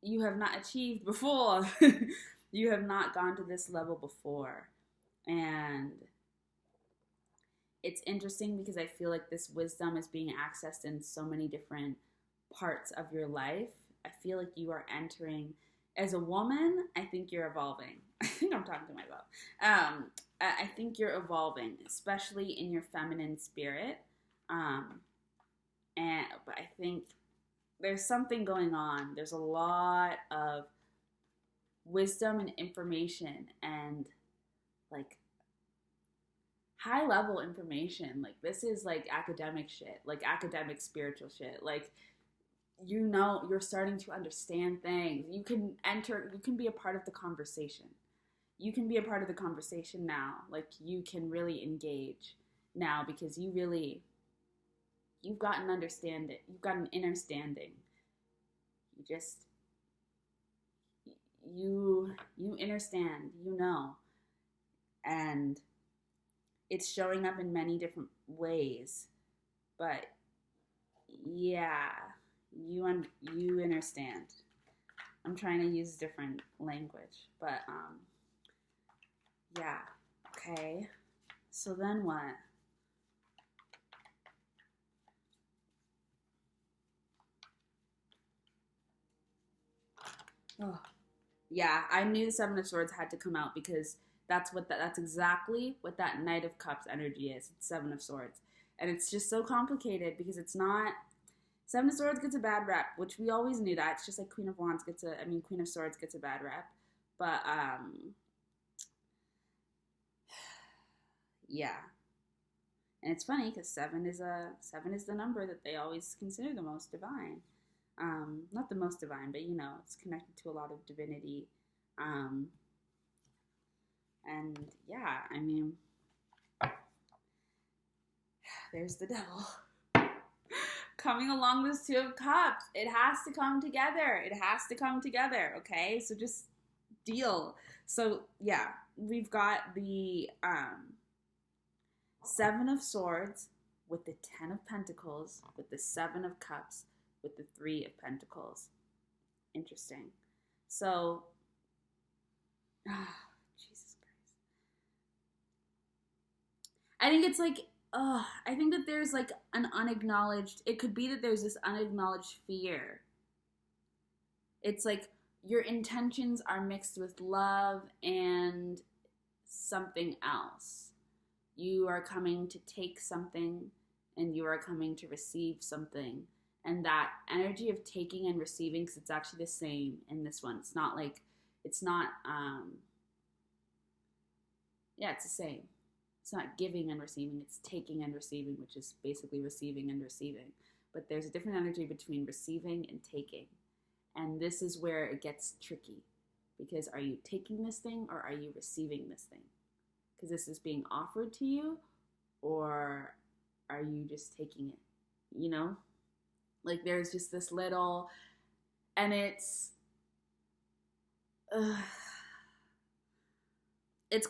you have not achieved before. You have not gone to this level before. And it's interesting because I feel like this wisdom is being accessed in so many different parts of your life. I feel like you are entering, as a woman, I think you're evolving. I think I'm talking to myself. I think you're evolving, especially in your feminine spirit. But I think there's something going on. There's a lot of wisdom and information and like high level information. Like this is like academic shit, like academic spiritual shit. Like you're starting to understand things. You can be a part of the conversation. You can be a part of the conversation now. Like, you can really engage now because you've got an understanding. You've got an understanding. You understand, and it's showing up in many different ways, but yeah, you understand. I'm trying to use different language, but yeah. Okay, so then what? Oh, yeah, I knew the Seven of Swords had to come out because that's exactly what that Knight of Cups energy is. It's Seven of Swords. And it's just so complicated because it's not Seven of Swords gets a bad rep, which we always knew that. It's just like Queen of Swords gets a bad rep. But yeah. And it's funny because seven is the number that they always consider the most divine. Not the most divine, but it's connected to a lot of divinity. And yeah, I mean, there's the devil coming along with Two of Cups. It has to come together. It has to come together. Okay, so just deal. So yeah, we've got the Seven of Swords with the Ten of Pentacles, with the Seven of Cups, with the Three of Pentacles. Interesting. So, Jesus Christ. I think it's like, I think that there's like an unacknowledged, it could be that there's this unacknowledged fear. It's like your intentions are mixed with love and something else. You are coming to take something and you are coming to receive something. And that energy of taking and receiving, because it's actually the same in this one. It's not, it's the same. It's not giving and receiving, it's taking and receiving, which is basically receiving and receiving. But there's a different energy between receiving and taking. And this is where it gets tricky. Because are you taking this thing or are you receiving this thing? Because this is being offered to you, or are you just taking it? Like, there's just this little, and it's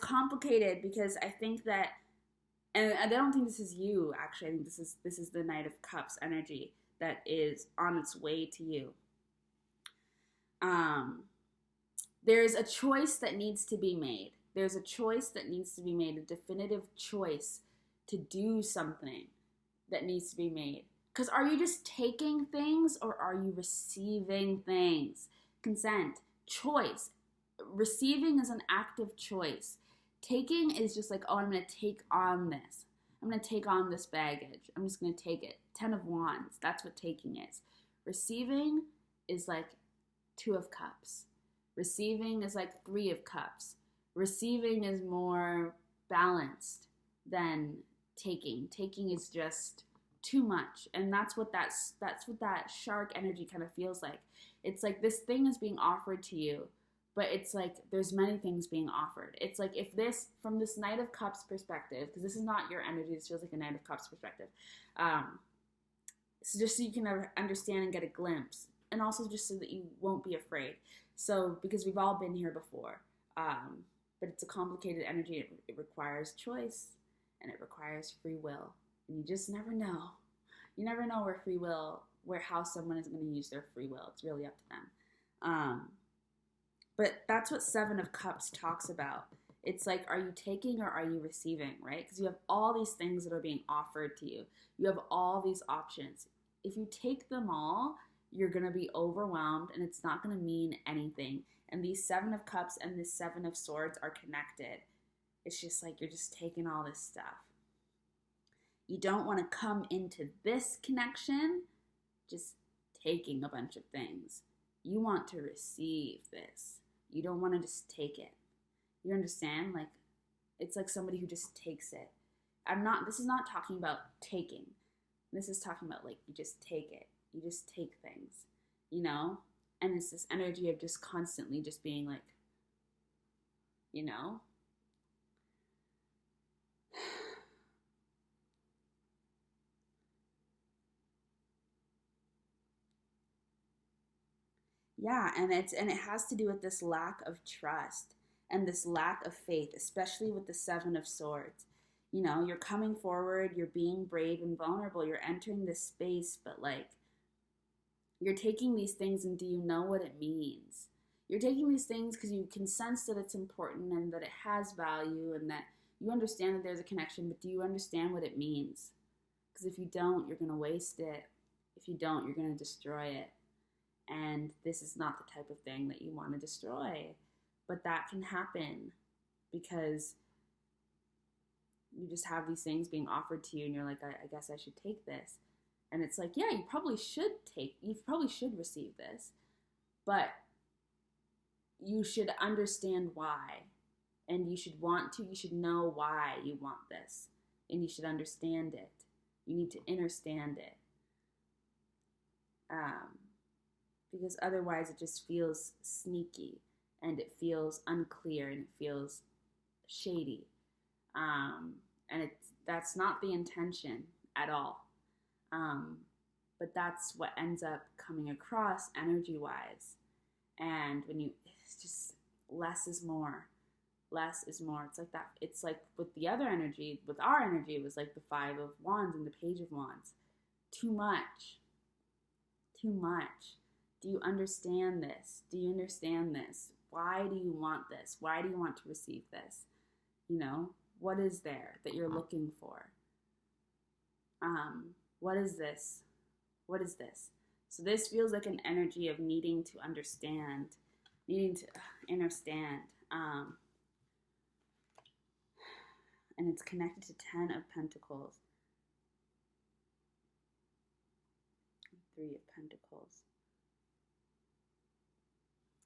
complicated because I think that, and I don't think this is you, actually. I think this is the Knight of Cups energy that is on its way to you. There's a choice that needs to be made. There's a choice that needs to be made, a definitive choice to do something that needs to be made. Because are you just taking things or are you receiving things? Consent, choice. Receiving is an active choice. Taking is just like, oh, I'm going to take on this. I'm going to take on this baggage. I'm just going to take it. 10 of Wands, that's what taking is. Receiving is like 2 of Cups. Receiving is like 3 of Cups. Receiving is more balanced than taking. Taking is just too much, and that's what that shark energy kind of feels like. It's like this thing is being offered to you, but it's like there's many things being offered. It's like if this, from this Knight of Cups perspective, because this is not your energy, this feels like a Knight of Cups perspective. So just so you can understand and get a glimpse, and also just so that you won't be afraid. So because we've all been here before. But it's a complicated energy. It requires choice, and it requires free will. And you just never know. You never know how someone is going to use their free will. It's really up to them. But that's what Seven of Cups talks about. It's like, are you taking or are you receiving, right? Because you have all these things that are being offered to you. You have all these options. If you take them all, you're going to be overwhelmed, and it's not going to mean anything. And these 7 of Cups and this 7 of Swords are connected. It's just like you're just taking all this stuff. You don't want to come into this connection just taking a bunch of things. You want to receive this. You don't want to just take it. You understand? Like, it's like somebody who just takes it. This is not talking about taking. This is talking about, like, you just take it. You just take things, you know? And it's this energy of just constantly just being like, you know? Yeah, and it has to do with this lack of trust and this lack of faith, especially with the 7 of Swords. You know, you're coming forward, you're being brave and vulnerable, you're entering this space, but like you're taking these things and do you know what it means? You're taking these things because you can sense that it's important and that it has value and that you understand that there's a connection, but do you understand what it means? Because if you don't, you're going to waste it. If you don't, you're going to destroy it. And this is not the type of thing that you want to destroy. But that can happen because you just have these things being offered to you and you're like, I guess I should take this. And it's like, yeah, you probably should receive this, but you should understand why. And you should know why you want this. And you should understand it. You need to understand it. Because otherwise it just feels sneaky and it feels unclear and it feels shady. And that's not the intention at all. But that's what ends up coming across energy-wise. And it's just less is more. Less is more. It's like that. It's like with the other energy, with our energy, it was like the 5 of Wands and the Page of Wands. Too much. Too much. Do you understand this? Do you understand this? Why do you want this? Why do you want to receive this? You know, what is there that you're looking for? What is this? What is this? So this feels like an energy of needing to understand, and it's connected to 10 of Pentacles, 3 of Pentacles.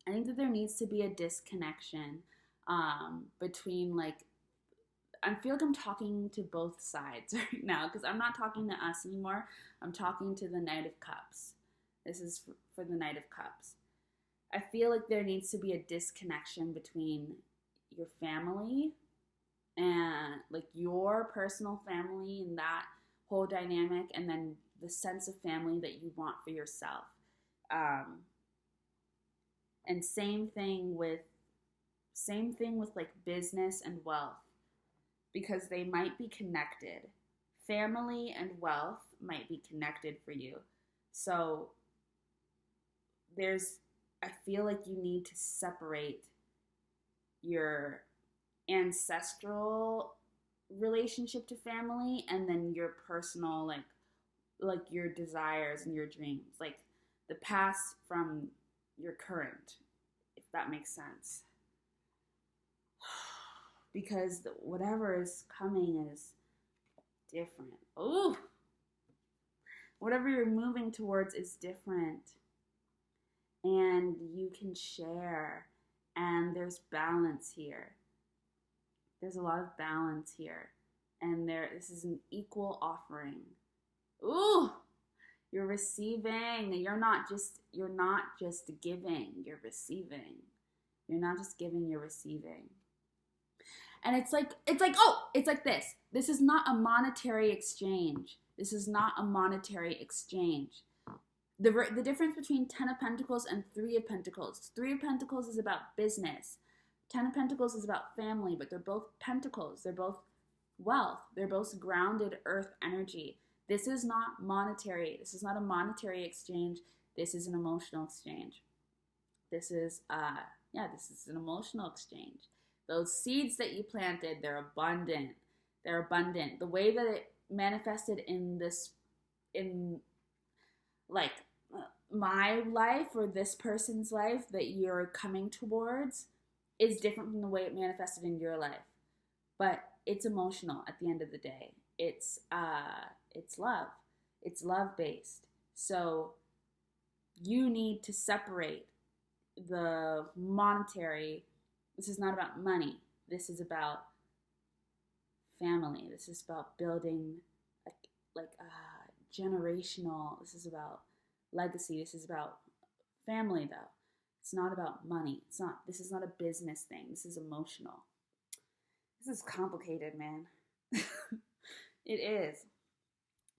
I think that there needs to be a disconnection between like, I feel like I'm talking to both sides right now because I'm not talking to us anymore. I'm talking to the Knight of Cups. This is for the Knight of Cups. I feel like there needs to be a disconnection between your family and like your personal family and that whole dynamic, and then the sense of family that you want for yourself. And same thing with like business and wealth, because they might be connected. Family and wealth might be connected for you. So I feel like you need to separate your ancestral relationship to family and then your personal, like your desires and your dreams, like the past from your current, if that makes sense. Because whatever is coming is different. Ooh! Whatever you're moving towards is different. And you can share. And there's balance here. There's a lot of balance here. And this is an equal offering. Ooh! You're receiving. You're not just giving, you're receiving. You're not just giving, you're receiving. And it's like this. This is not a monetary exchange. This is not a monetary exchange. The difference between 10 of Pentacles and 3 of Pentacles. 3 of Pentacles is about business. 10 of Pentacles is about family, but they're both pentacles. They're both wealth. They're both grounded earth energy. This is not monetary. This is not a monetary exchange. This is an emotional exchange. This is an emotional exchange. Those seeds that you planted, they're abundant. They're abundant. The way that it manifested in my life or this person's life that you're coming towards is different from the way it manifested in your life. But it's emotional at the end of the day. It's love. It's love-based. So you need to separate the monetary. This is not about money. This is about family. This is about building like generational. This is about legacy. This is about family, though. It's not about money. This is not a business thing. This is emotional. This is complicated, man. It is.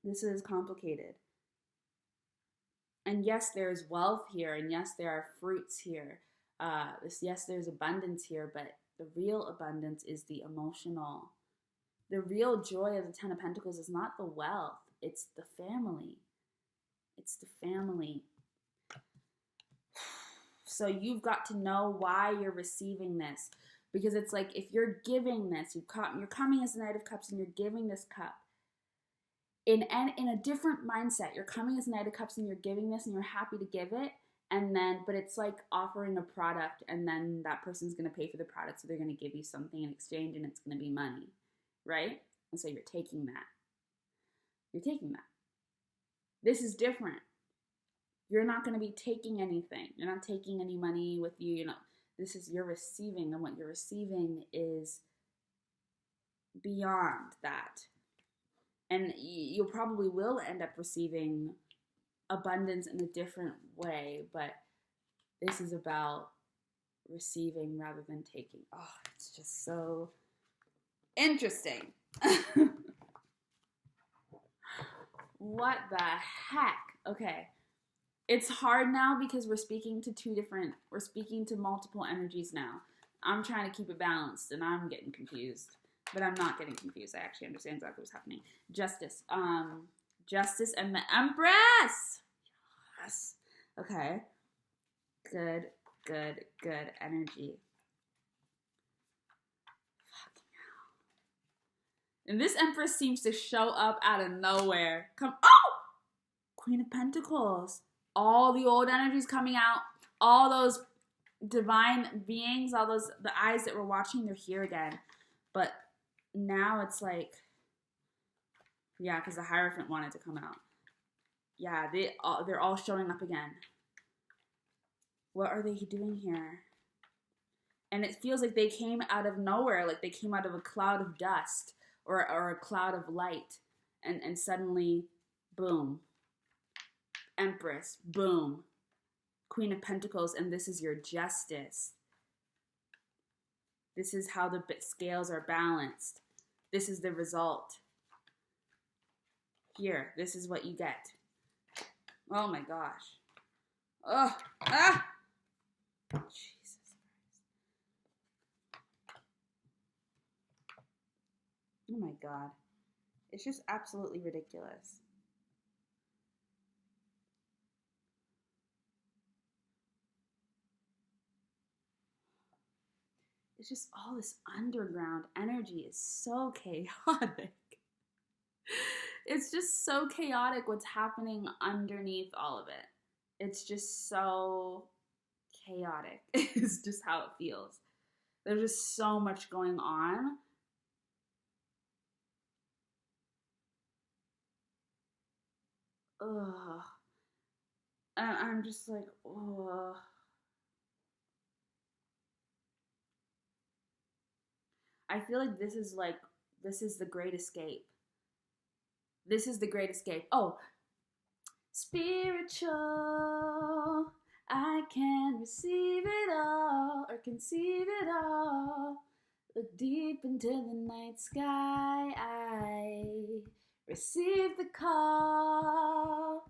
This is complicated. And yes, there's wealth here, and yes, there are fruits here. Yes, there's abundance here, but the real abundance is the emotional. The real joy of the Ten of Pentacles is not the wealth, it's the family. It's the family. So you've got to know why you're receiving this. Because it's like, if you're giving this, you're coming as the Knight of Cups and you're giving this cup. In a different mindset, you're coming as Knight of Cups and you're giving this and you're happy to give it. But it's like offering a product, and then that person's going to pay for the product. So they're going to give you something in exchange, and it's going to be money. Right? And so you're taking that. You're taking that. This is different. You're not going to be taking anything. You're not taking any money with you. You're receiving, and what you're receiving is beyond that. And you probably will end up receiving abundance in a different way, but this is about receiving rather than taking. Oh, it's just so interesting. What the heck? Okay. It's hard now because we're speaking to multiple energies now. I'm trying to keep it balanced and I'm getting confused. But I'm not getting confused. I actually understand exactly what's happening. Justice. Justice and the Empress. Yes. Okay. Good energy. Fucking hell. And this Empress seems to show up out of nowhere. Queen of Pentacles. All the old energies coming out. All those divine beings, the eyes that were watching, they're here again. But now it's like, yeah, because the Hierophant wanted to come out. Yeah, they're all showing up again. What are they doing here? And it feels like they came out of nowhere, like they came out of a cloud of dust or a cloud of light. And suddenly, boom. Empress, boom. Queen of Pentacles, and this is your justice. This is how the scales are balanced. This is the result. Here, this is what you get. Oh my gosh. Oh, Jesus Christ. Oh my God. It's just absolutely ridiculous. It's just all this underground energy is so chaotic. It's just so chaotic what's happening underneath all of it. It's just so chaotic. It's just how it feels. There's just so much going on. Ugh. And I'm just like, ugh. I feel like this is the great escape. This is the great escape. Oh, spiritual. I can receive it all or conceive it all. Look deep into the night sky. I receive the call.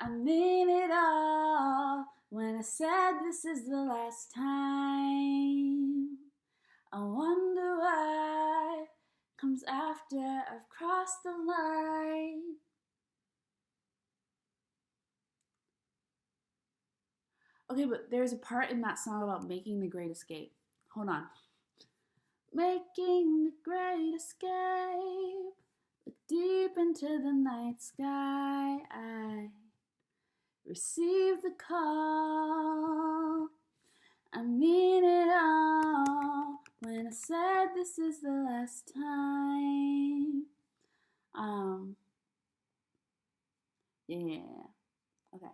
I mean it all when I said this is the last time. I wonder why comes after I've crossed the line. Okay, but there's a part in that song about making the great escape. Hold on. Making the great escape. Look deep into the night sky. I receive the call. I mean it all when I said this is the last time. Yeah. Okay.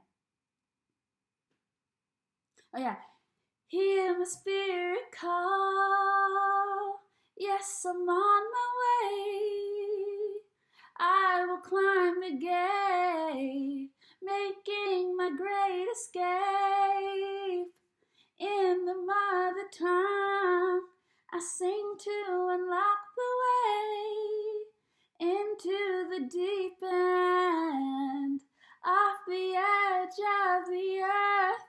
Oh yeah. Hear my spirit call. Yes, I'm on my way. I will climb the gate, making my great escape. In the mother tongue, I sing to unlock the way into the deep end, off the edge of the earth.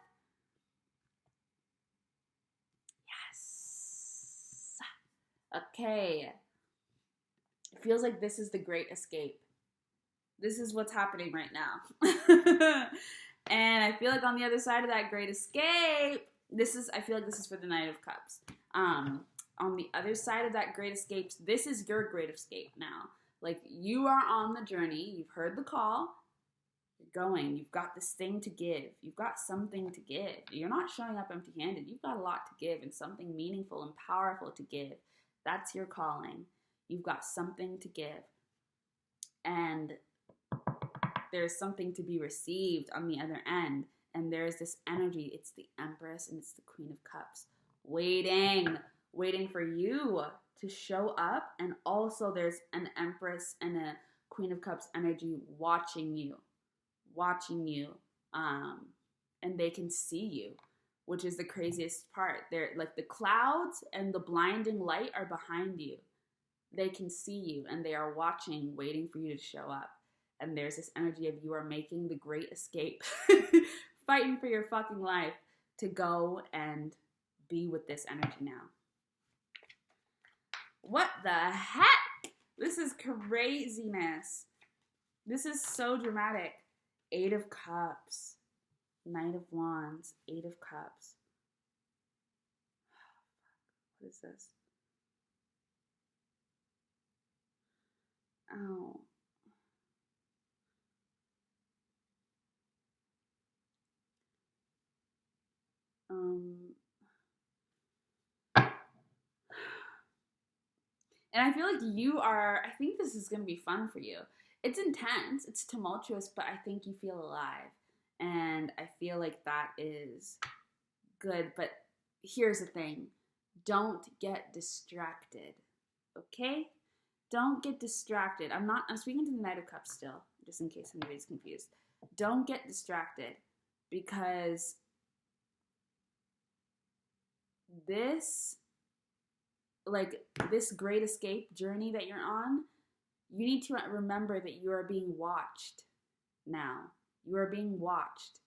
Yes. Okay. It feels like this is the great escape. This is what's happening right now. And I feel like on the other side of that great escape, I feel like this is for the Knight of Cups. On the other side of that great escape, this is your great escape now. Like, you are on the journey. You've heard the call. You're going. You've got this thing to give. You've got something to give. You're not showing up empty-handed. You've got a lot to give and something meaningful and powerful to give. That's your calling. You've got something to give. And there's something to be received on the other end. And there's this energy. It's the Empress and it's the Queen of Cups. Waiting for you to show up. And also there's an Empress and a Queen of Cups energy watching you. And they can see you, which is the craziest part. They're like the clouds and the blinding light are behind you. They can see you and they are watching, waiting for you to show up. And there's this energy of you are making the great escape, fighting for your fucking life to go and be with this energy now. What the heck? This is craziness. This is so dramatic. 8 of Cups, Knight of Wands, 8 of Cups. What is this? Oh. And I feel like I think this is going to be fun for you. It's intense, it's tumultuous, but I think you feel alive. And I feel like that is good. But here's the thing. Don't get distracted. Okay? Don't get distracted. I'm speaking to the Knight of Cups still, just in case anybody's confused. Don't get distracted because this great escape journey that you're on, you need to remember that you are being watched now. You are being watched.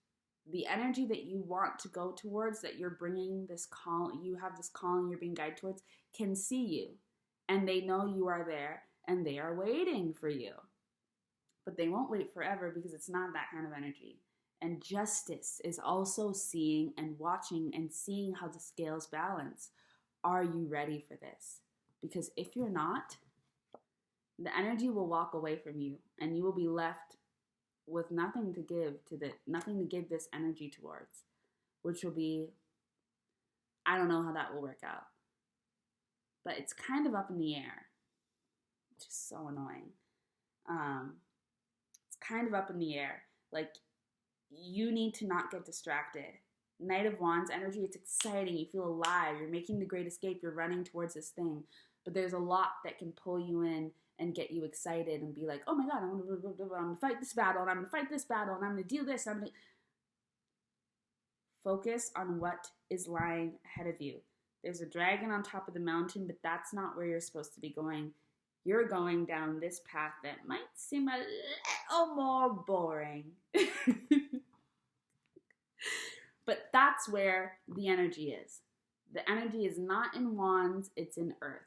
The energy that you want to go towards, that you're bringing this call, you have this calling you're being guided towards, can see you. And they know you are there and they are waiting for you. But they won't wait forever because it's not that kind of energy. And justice is also seeing and watching and seeing how the scales balance. Are you ready for this? Because if you're not, the energy will walk away from you and you will be left with nothing to give this energy towards, which will be, I don't know how that will work out. But it's kind of up in the air, which is so annoying. It's kind of up in the air. Like, you need to not get distracted. Knight of Wands energy, it's exciting. You feel alive. You're making the great escape. You're running towards this thing. But there's a lot that can pull you in and get you excited and be like, oh my God, I'm going to fight this battle, and I'm going to fight this battle, and I'm going to do this. Focus on what is lying ahead of you. There's a dragon on top of the mountain, but that's not where you're supposed to be going. You're going down this path that might seem a little more boring. But that's where the energy is. The energy is not in wands, it's in earth.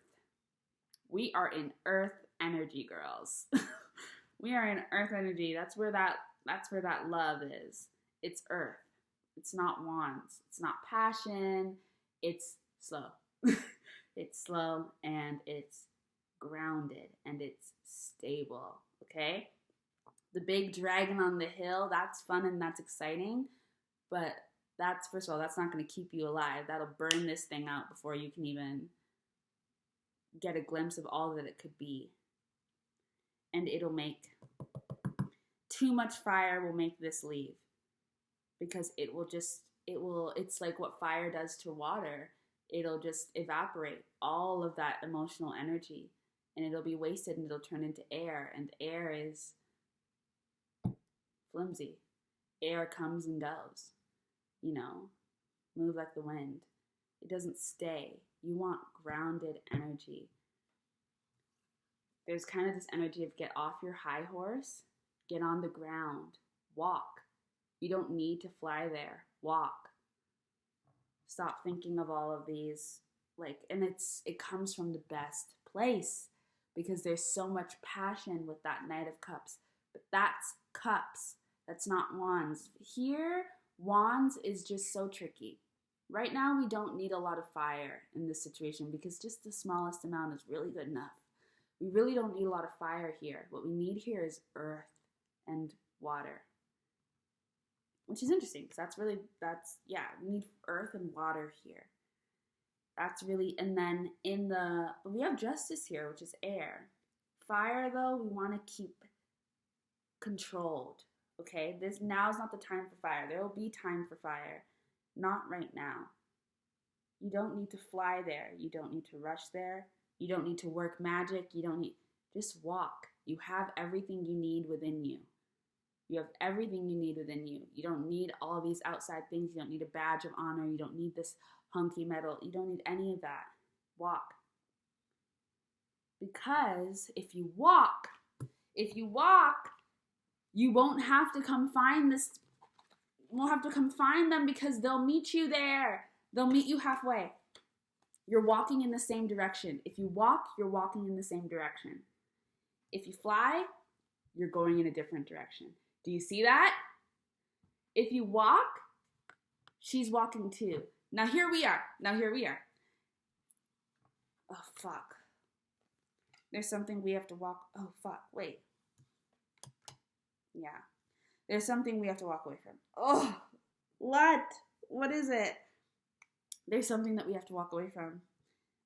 We are in earth energy, girls. We are in earth energy. That's where that love is. It's earth. It's not wands. It's not passion. It's slow. It's slow and it's grounded and it's stable. Okay? The big dragon on the hill, that's fun and that's exciting. But that's, first of all, that's not going to keep you alive. That'll burn this thing out before you can even get a glimpse of all that it could be. And it'll make too much fire will make this leave. Because it's like what fire does to water. It'll just evaporate all of that emotional energy. And it'll be wasted and it'll turn into air. And air is flimsy. air comes and goes, you know, move like the wind. It doesn't stay. You want grounded energy. There's kind of this energy of get off your high horse, get on the ground, walk. You don't need to fly there. Walk. Stop thinking of all of these, like, and it comes from the best place because there's so much passion with that Knight of Cups. But that's cups. That's not wands. Here, wands is just so tricky. Right now, we don't need a lot of fire in this situation because just the smallest amount is really good enough. We really don't need a lot of fire here. What we need here is earth and water. Which is interesting because we need earth and water here. That's really, and then we have justice here, which is air. Fire, though, we want to keep controlled, okay? Now's not the time for fire. There will be time for fire. Not right now. You don't need to fly there. You don't need to rush there. You don't need to work magic. Just walk. You have everything you need within you. You have everything you need within you. You don't need all these outside things. You don't need a badge of honor. You don't need this hunky medal. You don't need any of that. Walk. Because if you walk, you won't have to come find them because they'll meet you there. They'll meet you halfway. You're walking in the same direction. If you walk, you're walking in the same direction. If you fly, you're going in a different direction. Do you see that? If you walk, she's walking too. Now here we are. Oh, fuck. There's something we have to walk. Oh, fuck. Wait. Yeah. There's something we have to walk away from. Oh, what? What is it? There's something that we have to walk away from.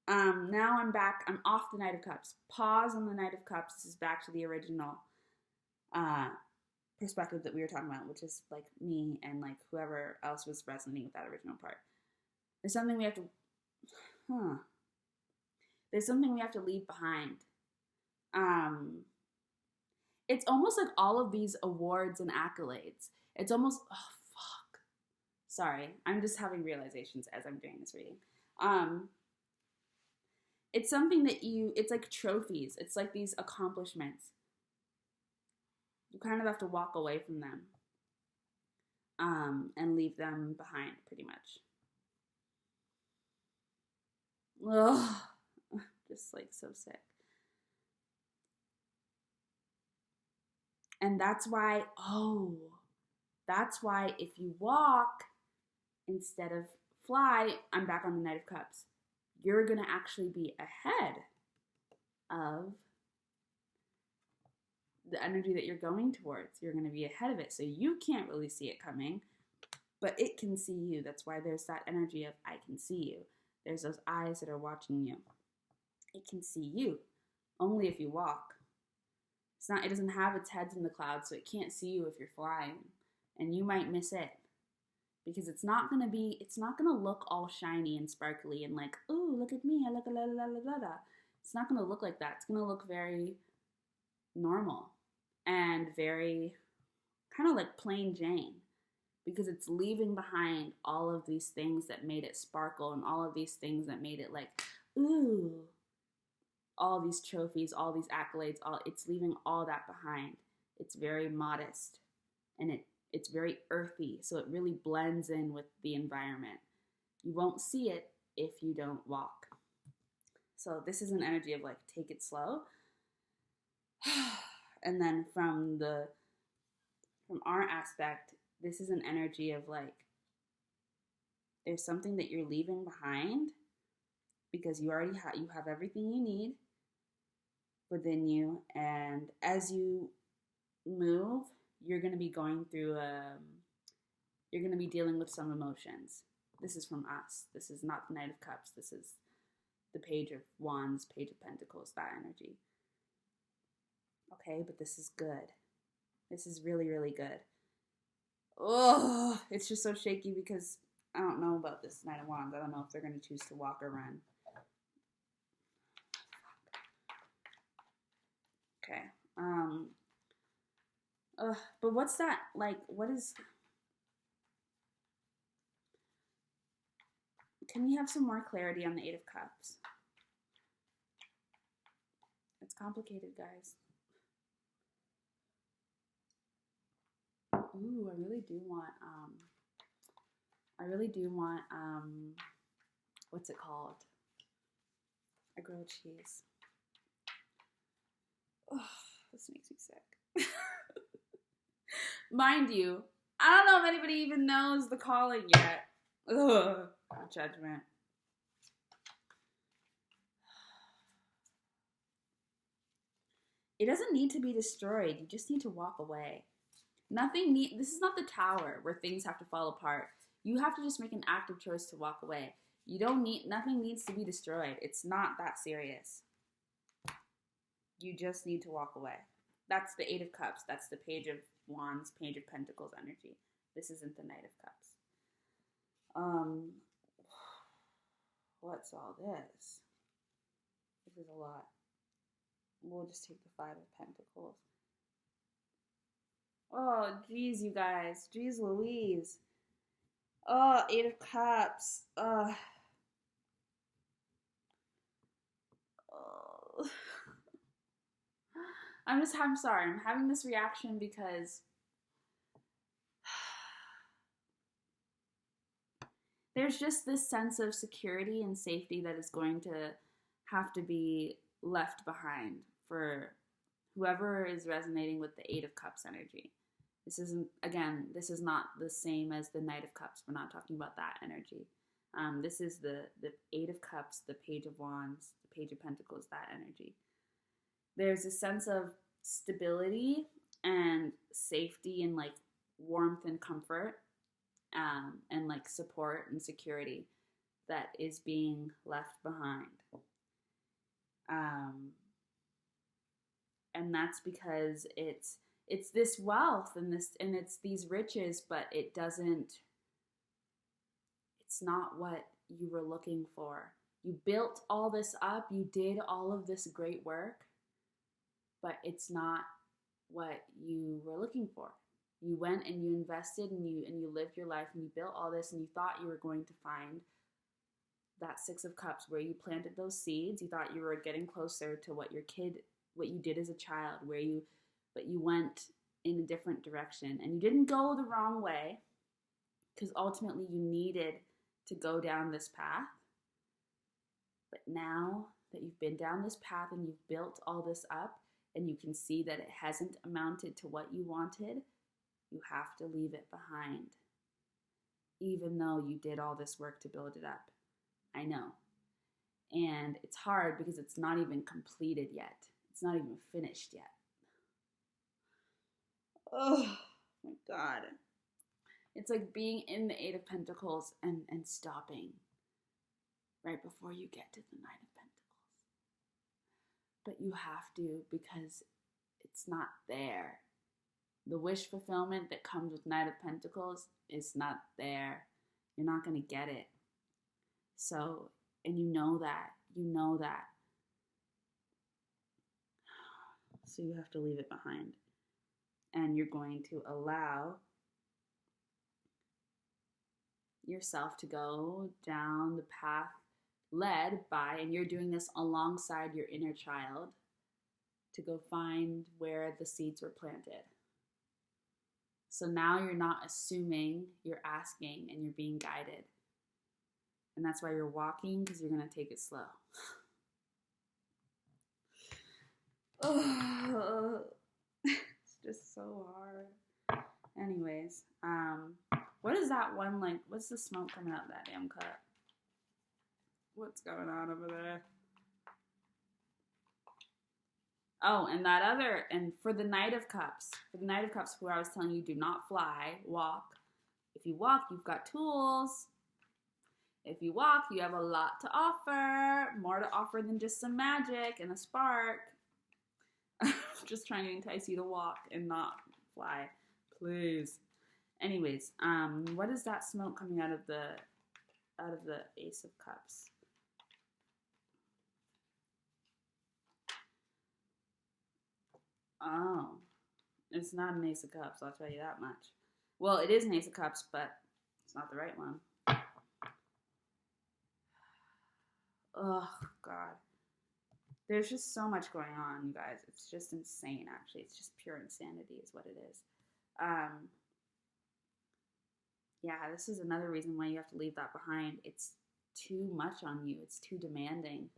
Now I'm back. I'm off the Knight of Cups. Pause on the Knight of Cups. This is back to the original perspective that we were talking about, which is like me and like whoever else was resonating with that original part. There's something we have to, there's something we have to leave behind. It's almost like all of these awards and accolades. It's almost, oh, fuck. Sorry, I'm just having realizations as I'm doing this reading. It's something that it's like trophies. It's like these accomplishments. You kind of have to walk away from them and leave them behind, pretty much. Ugh, just like so sick. And that's why if you walk instead of fly, I'm back on the Knight of Cups. You're going to actually be ahead of the energy that you're going towards. You're going to be ahead of it. So you can't really see it coming, but it can see you. That's why there's that energy of I can see you. There's those eyes that are watching you. It can see you only if you walk. It doesn't have its heads in the clouds, so it can't see you if you're flying. And you might miss it. Because it's not going to look all shiny and sparkly and like, ooh, look at me, I look la la la la la. It's not going to look like that. It's going to look very normal and very kind of like plain Jane. Because it's leaving behind all of these things that made it sparkle and all of these things that made it like, ooh, all these trophies, all these accolades, it's leaving all that behind. It's very modest and it's very earthy, so it really blends in with the environment. You won't see it if you don't walk. So this is an energy of like, take it slow. And then from our aspect, this is an energy of like, there's something that you're leaving behind because you already you have everything you need within you. And as you move, you're going to be going through you're going to be dealing with some emotions. This is from us. This is not the Knight of Cups. This is the Page of Wands, Page of Pentacles, that energy. Okay, but this is good. This is really, really good. Oh, it's just so shaky because I don't know about this Knight of Wands. I don't know if they're going to choose to walk or run. Okay. But what's that, like, what is, Can we have some more clarity on the Eight of Cups? It's complicated, guys. Ooh, I really do want, what's it called? A grilled cheese. Oh, this makes me sick. Mind you, I don't know if anybody even knows the calling yet. Ugh, judgment. It doesn't need to be destroyed. You just need to walk away. This is not the Tower where things have to fall apart. You have to just make an active choice to walk away. Nothing needs to be destroyed. It's not that serious. You just need to walk away. That's the Eight of Cups. That's the Page of Wands, Page of Pentacles energy. This isn't the Knight of Cups. What's all this? This is a lot. We'll just take the Five of Pentacles. Oh, geez, you guys. Geez Louise. Oh, Eight of Cups. Oh. I'm sorry. I'm having this reaction because there's just this sense of security and safety that is going to have to be left behind for whoever is resonating with the Eight of Cups energy. This is not the same as the Knight of Cups. We're not talking about that energy. This is the Eight of Cups, the Page of Wands, the Page of Pentacles, that energy. There's a sense of stability and safety and like warmth and comfort and like support and security that is being left behind. And that's because it's this wealth and it's these riches, but it's not what you were looking for. You built all this up, you did all of this great work, but it's not what you were looking for. You went and you invested and you lived your life and you built all this and you thought you were going to find that Six of Cups where you planted those seeds. You thought you were getting closer to what you did as a child, but you went in a different direction and you didn't go the wrong way because ultimately you needed to go down this path. But now that you've been down this path and you've built all this up and you can see that it hasn't amounted to what you wanted, you have to leave it behind. Even though you did all this work to build it up. I know. And it's hard because it's not even completed yet. It's not even finished yet. Oh my God. It's like being in the Eight of Pentacles and stopping right before you get to the Nine of Pentacles. But you have to because it's not there. The wish fulfillment that comes with Knight of Pentacles is not there. You're not going to get it. So, and you know that. So you have to leave it behind. And you're going to allow yourself to go down the path led by, and you're doing this alongside your inner child, to go find where the seeds were planted. So now you're not assuming, you're asking, and you're being guided. And that's why you're walking, because you're going to take it slow. Oh, it's just so hard. Anyways, what is that one like? What's the smoke coming out of that damn cup? What's going on over there? Oh, and for the Knight of Cups, where I was telling you, do not fly, walk. If you walk, you've got tools. If you walk, you have a lot to offer, more to offer than just some magic and a spark. Just trying to entice you to walk and not fly, please. Anyways, what is that smoke coming out of the Ace of Cups? Oh, it's not an Ace of Cups, I'll tell you that much. Well, it is an Ace of Cups, but it's not the right one. Oh, God. There's just so much going on, you guys. It's just insane, actually. It's just pure insanity is what it is. Yeah, this is another reason why you have to leave that behind. It's too much on you. It's too demanding.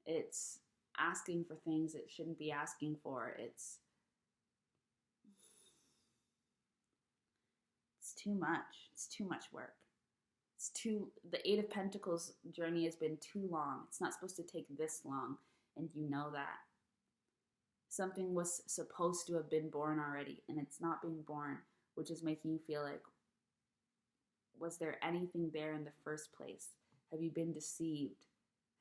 It's asking for things it shouldn't be asking for. It's too much. It's too much work. The Eight of Pentacles journey has been too long. It's not supposed to take this long, and you know that. Something was supposed to have been born already, and it's not being born, which is making you feel like, was there anything there in the first place? Have you been deceived?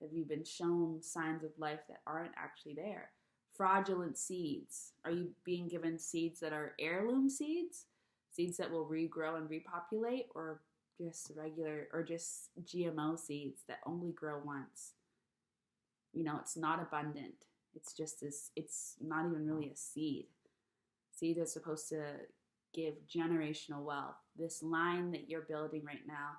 Have you been shown signs of life that aren't actually there? Fraudulent seeds. Are you being given seeds that are heirloom seeds? Seeds that will regrow and repopulate, or just regular, or just GMO seeds that only grow once? You know, it's not abundant. It's just this, it's not even really a seed. Seed is supposed to give generational wealth. This line that you're building right now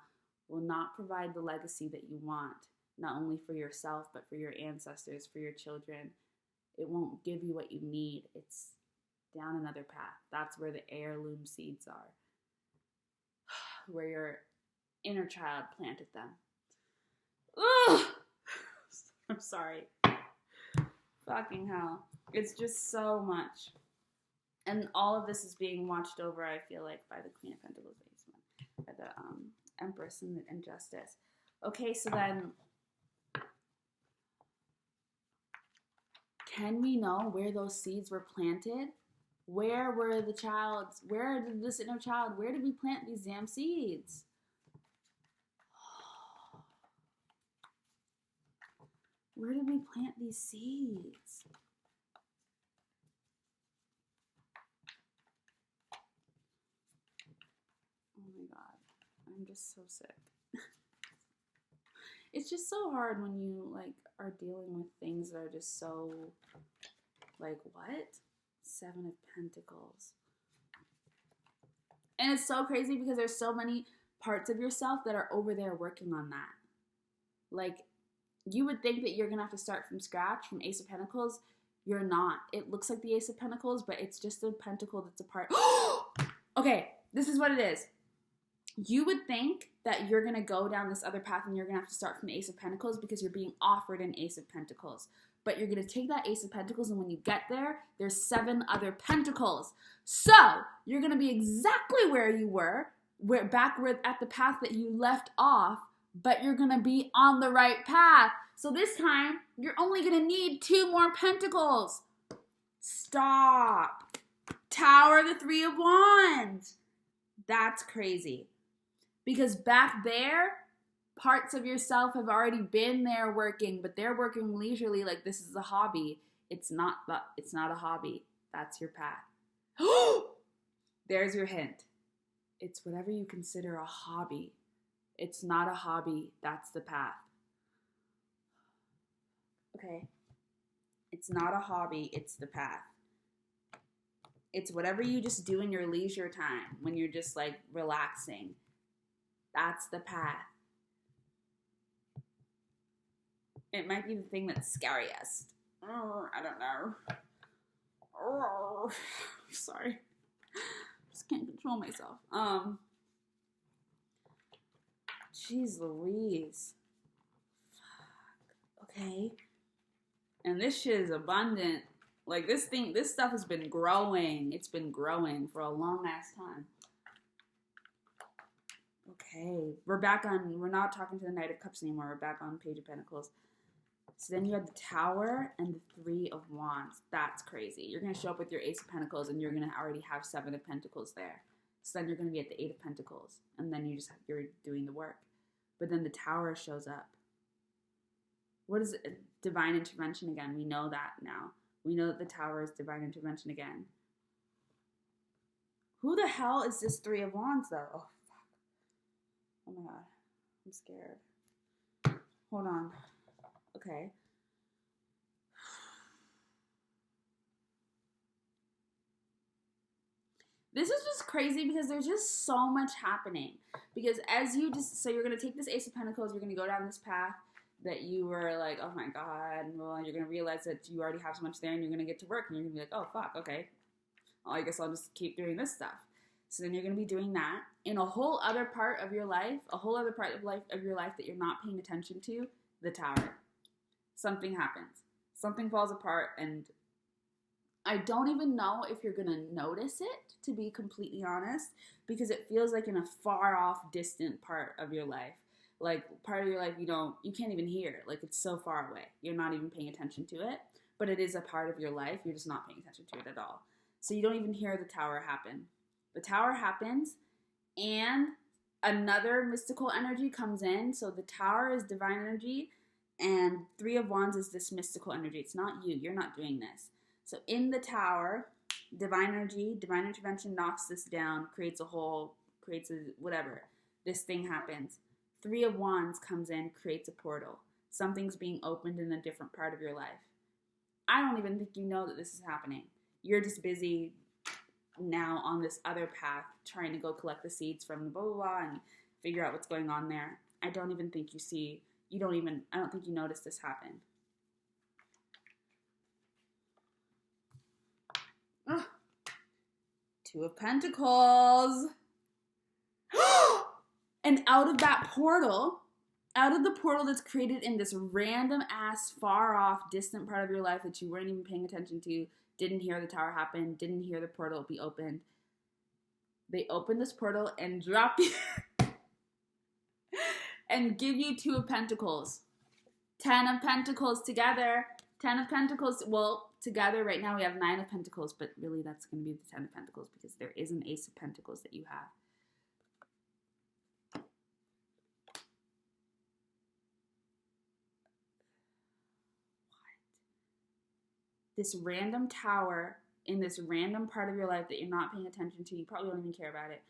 will not provide the legacy that you want, not only for yourself, but for your ancestors, for your children. It won't give you what you need. It's down another path. That's where the heirloom seeds are, where your inner child planted them. Ugh! I'm sorry. Fucking hell. It's just so much. And all of this is being watched over, I feel like, by the Queen of Pentacles, by the Empress and Justice. Okay, so then, can we know where those seeds were planted? Where were the childs? Where did this inner child, where did we plant these damn seeds? Where did we plant these seeds? Oh my God, I'm just so sick. It's just so hard when you like are dealing with things that are just so like, what? Seven of Pentacles. And it's so crazy because there's so many parts of yourself that are over there working on that. Like, you would think that you're going to have to start from scratch, from Ace of Pentacles. You're not. It looks like the Ace of Pentacles, but it's just a pentacle that's a part. Okay, this is what it is. You would think that you're going to go down this other path and you're going to have to start from the Ace of Pentacles because you're being offered an Ace of Pentacles. But you're going to take that Ace of Pentacles, and when you get there, there's 7 other Pentacles. So you're going to be exactly where you were, back at the path that you left off, but you're going to be on the right path. So this time, you're only going to need 2 more Pentacles. Stop. Tower, the 3 of Wands. That's crazy. Because back there, parts of yourself have already been there working, but they're working leisurely like this is a hobby. It's not a hobby. That's your path. There's your hint. It's whatever you consider a hobby. It's not a hobby. That's the path. Okay. It's not a hobby. It's the path. It's whatever you just do in your leisure time when you're just like relaxing. That's the path. It might be the thing that's scariest. Oh, I don't know. Oh, sorry. Just can't control myself. Jeez Louise. Fuck. Okay. And this shit is abundant. Like this stuff has been growing. It's been growing for a long ass time. Okay. We're not talking to the Knight of Cups anymore. We're back on Page of Pentacles. So then you have the Tower and the 3 of Wands. That's crazy. You're going to show up with your Ace of Pentacles and you're going to already have 7 of Pentacles there. So then you're going to be at the 8 of Pentacles. And then you're doing the work. But then the Tower shows up. What is it? Divine intervention again. We know that now. We know that the Tower is divine intervention again. Who the hell is this 3 of Wands though? Oh, fuck. Oh my God. I'm scared. Hold on. Okay. This is just crazy because there's just so much happening. Because so you're going to take this Ace of Pentacles, you're going to go down this path. that you were like, oh my God, well, you're going to realize that you already have so much there and you're going to get to work and you're going to be like, oh, fuck, okay. Well, I guess I'll just keep doing this stuff. So then you're going to be doing that in a whole other part of your life, of your life that you're not paying attention to, the tower. Something happens. Something falls apart, and I don't even know if you're going to notice it, to be completely honest, because it feels like in a far off, distant part of your life. Like, part of your life you can't even hear. Like, it's so far away. You're not even paying attention to it, but it is a part of your life. You're just not paying attention to it at all. So you don't even hear the tower happen. The tower happens, and another mystical energy comes in. So the tower is divine energy, and Three of Wands is this mystical energy. It's not you. You're not doing this. So in the tower, divine energy, divine intervention knocks this down, creates whatever. This thing happens. Three of Wands comes in, creates a portal. Something's being opened in a different part of your life. I don't even think you know that this is happening. You're just busy now on this other path, trying to go collect the seeds from the blah, blah, blah, and figure out what's going on there. I don't think you notice this happen. Oh, Two of Pentacles. And out of that portal, out of the portal that's created in this random ass, far off, distant part of your life that you weren't even paying attention to, didn't hear the tower happen, didn't hear the portal be opened. They open this portal and drop you and give you Two of Pentacles. 10 of Pentacles together. 10 of Pentacles. Well, together right now we have 9 of Pentacles, but really that's going to be the 10 of Pentacles because there is an Ace of Pentacles that you have. This random tower in this random part of your life that you're not paying attention to, you probably don't even care about it,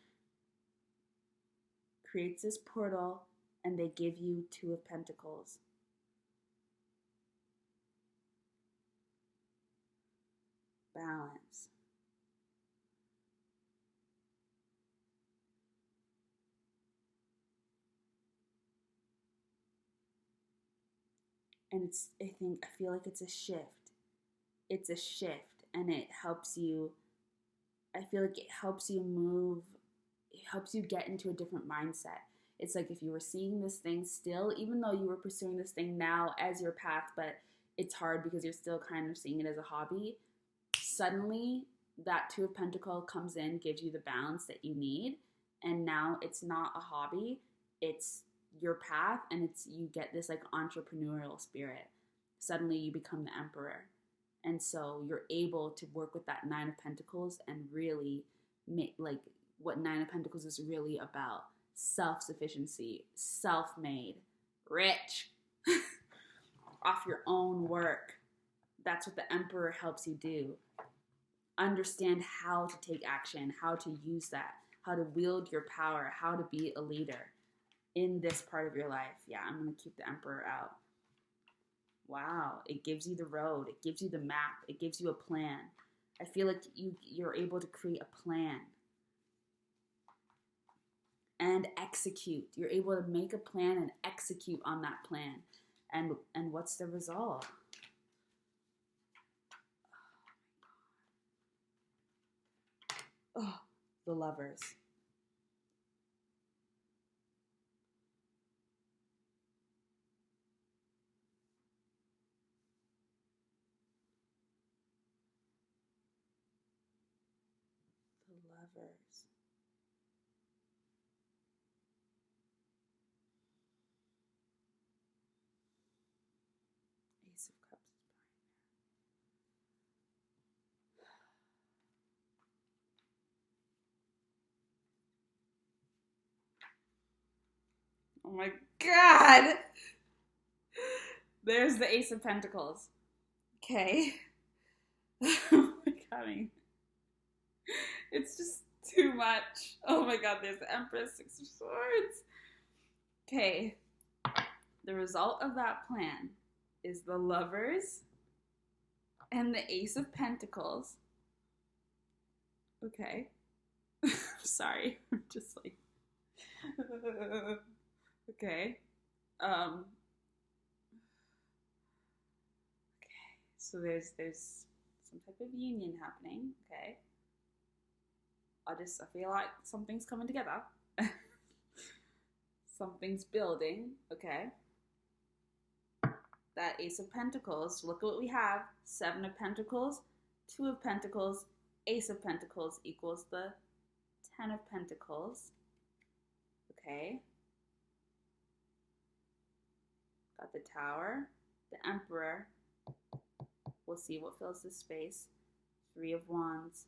creates this portal, and they give you Two of Pentacles. Balance. And I feel like it's a shift. It's a shift, and it helps you, I feel like it helps you move, it helps you get into a different mindset. It's like if you were seeing this thing still, even though you were pursuing this thing now as your path, but it's hard because you're still kind of seeing it as a hobby, suddenly that Two of Pentacles comes in, gives you the balance that you need, and now it's not a hobby, it's your path, and you get this like entrepreneurial spirit. Suddenly you become the emperor. And so you're able to work with that Nine of Pentacles and really make, like, what Nine of Pentacles is really about. Self-sufficiency, self-made, rich, off your own work. That's what the Emperor helps you do. Understand how to take action, how to use that, how to wield your power, how to be a leader in this part of your life. Yeah, I'm going to keep the Emperor out. Wow, it gives you the road, it gives you the map, it gives you a plan. I feel like you're able to create a plan and execute. You're able to make a plan and execute on that plan. And what's the result? Oh, the Lovers. Lovers. Ace of Cups is behind there. Oh my God! There's the Ace of Pentacles. Okay. Oh my God. It's just too much. Oh my God, there's the Empress, Six of Swords. Okay. The result of that plan is the Lovers and the Ace of Pentacles. Okay. Sorry. I'm just like... Okay. So there's some type of union happening, okay? I feel like something's coming together. Something's building, okay? That Ace of Pentacles, look at what we have. 7 of Pentacles, 2 of Pentacles, Ace of Pentacles equals the 10 of Pentacles, okay? Got the Tower, the Emperor. We'll see what fills this space. 3 of Wands,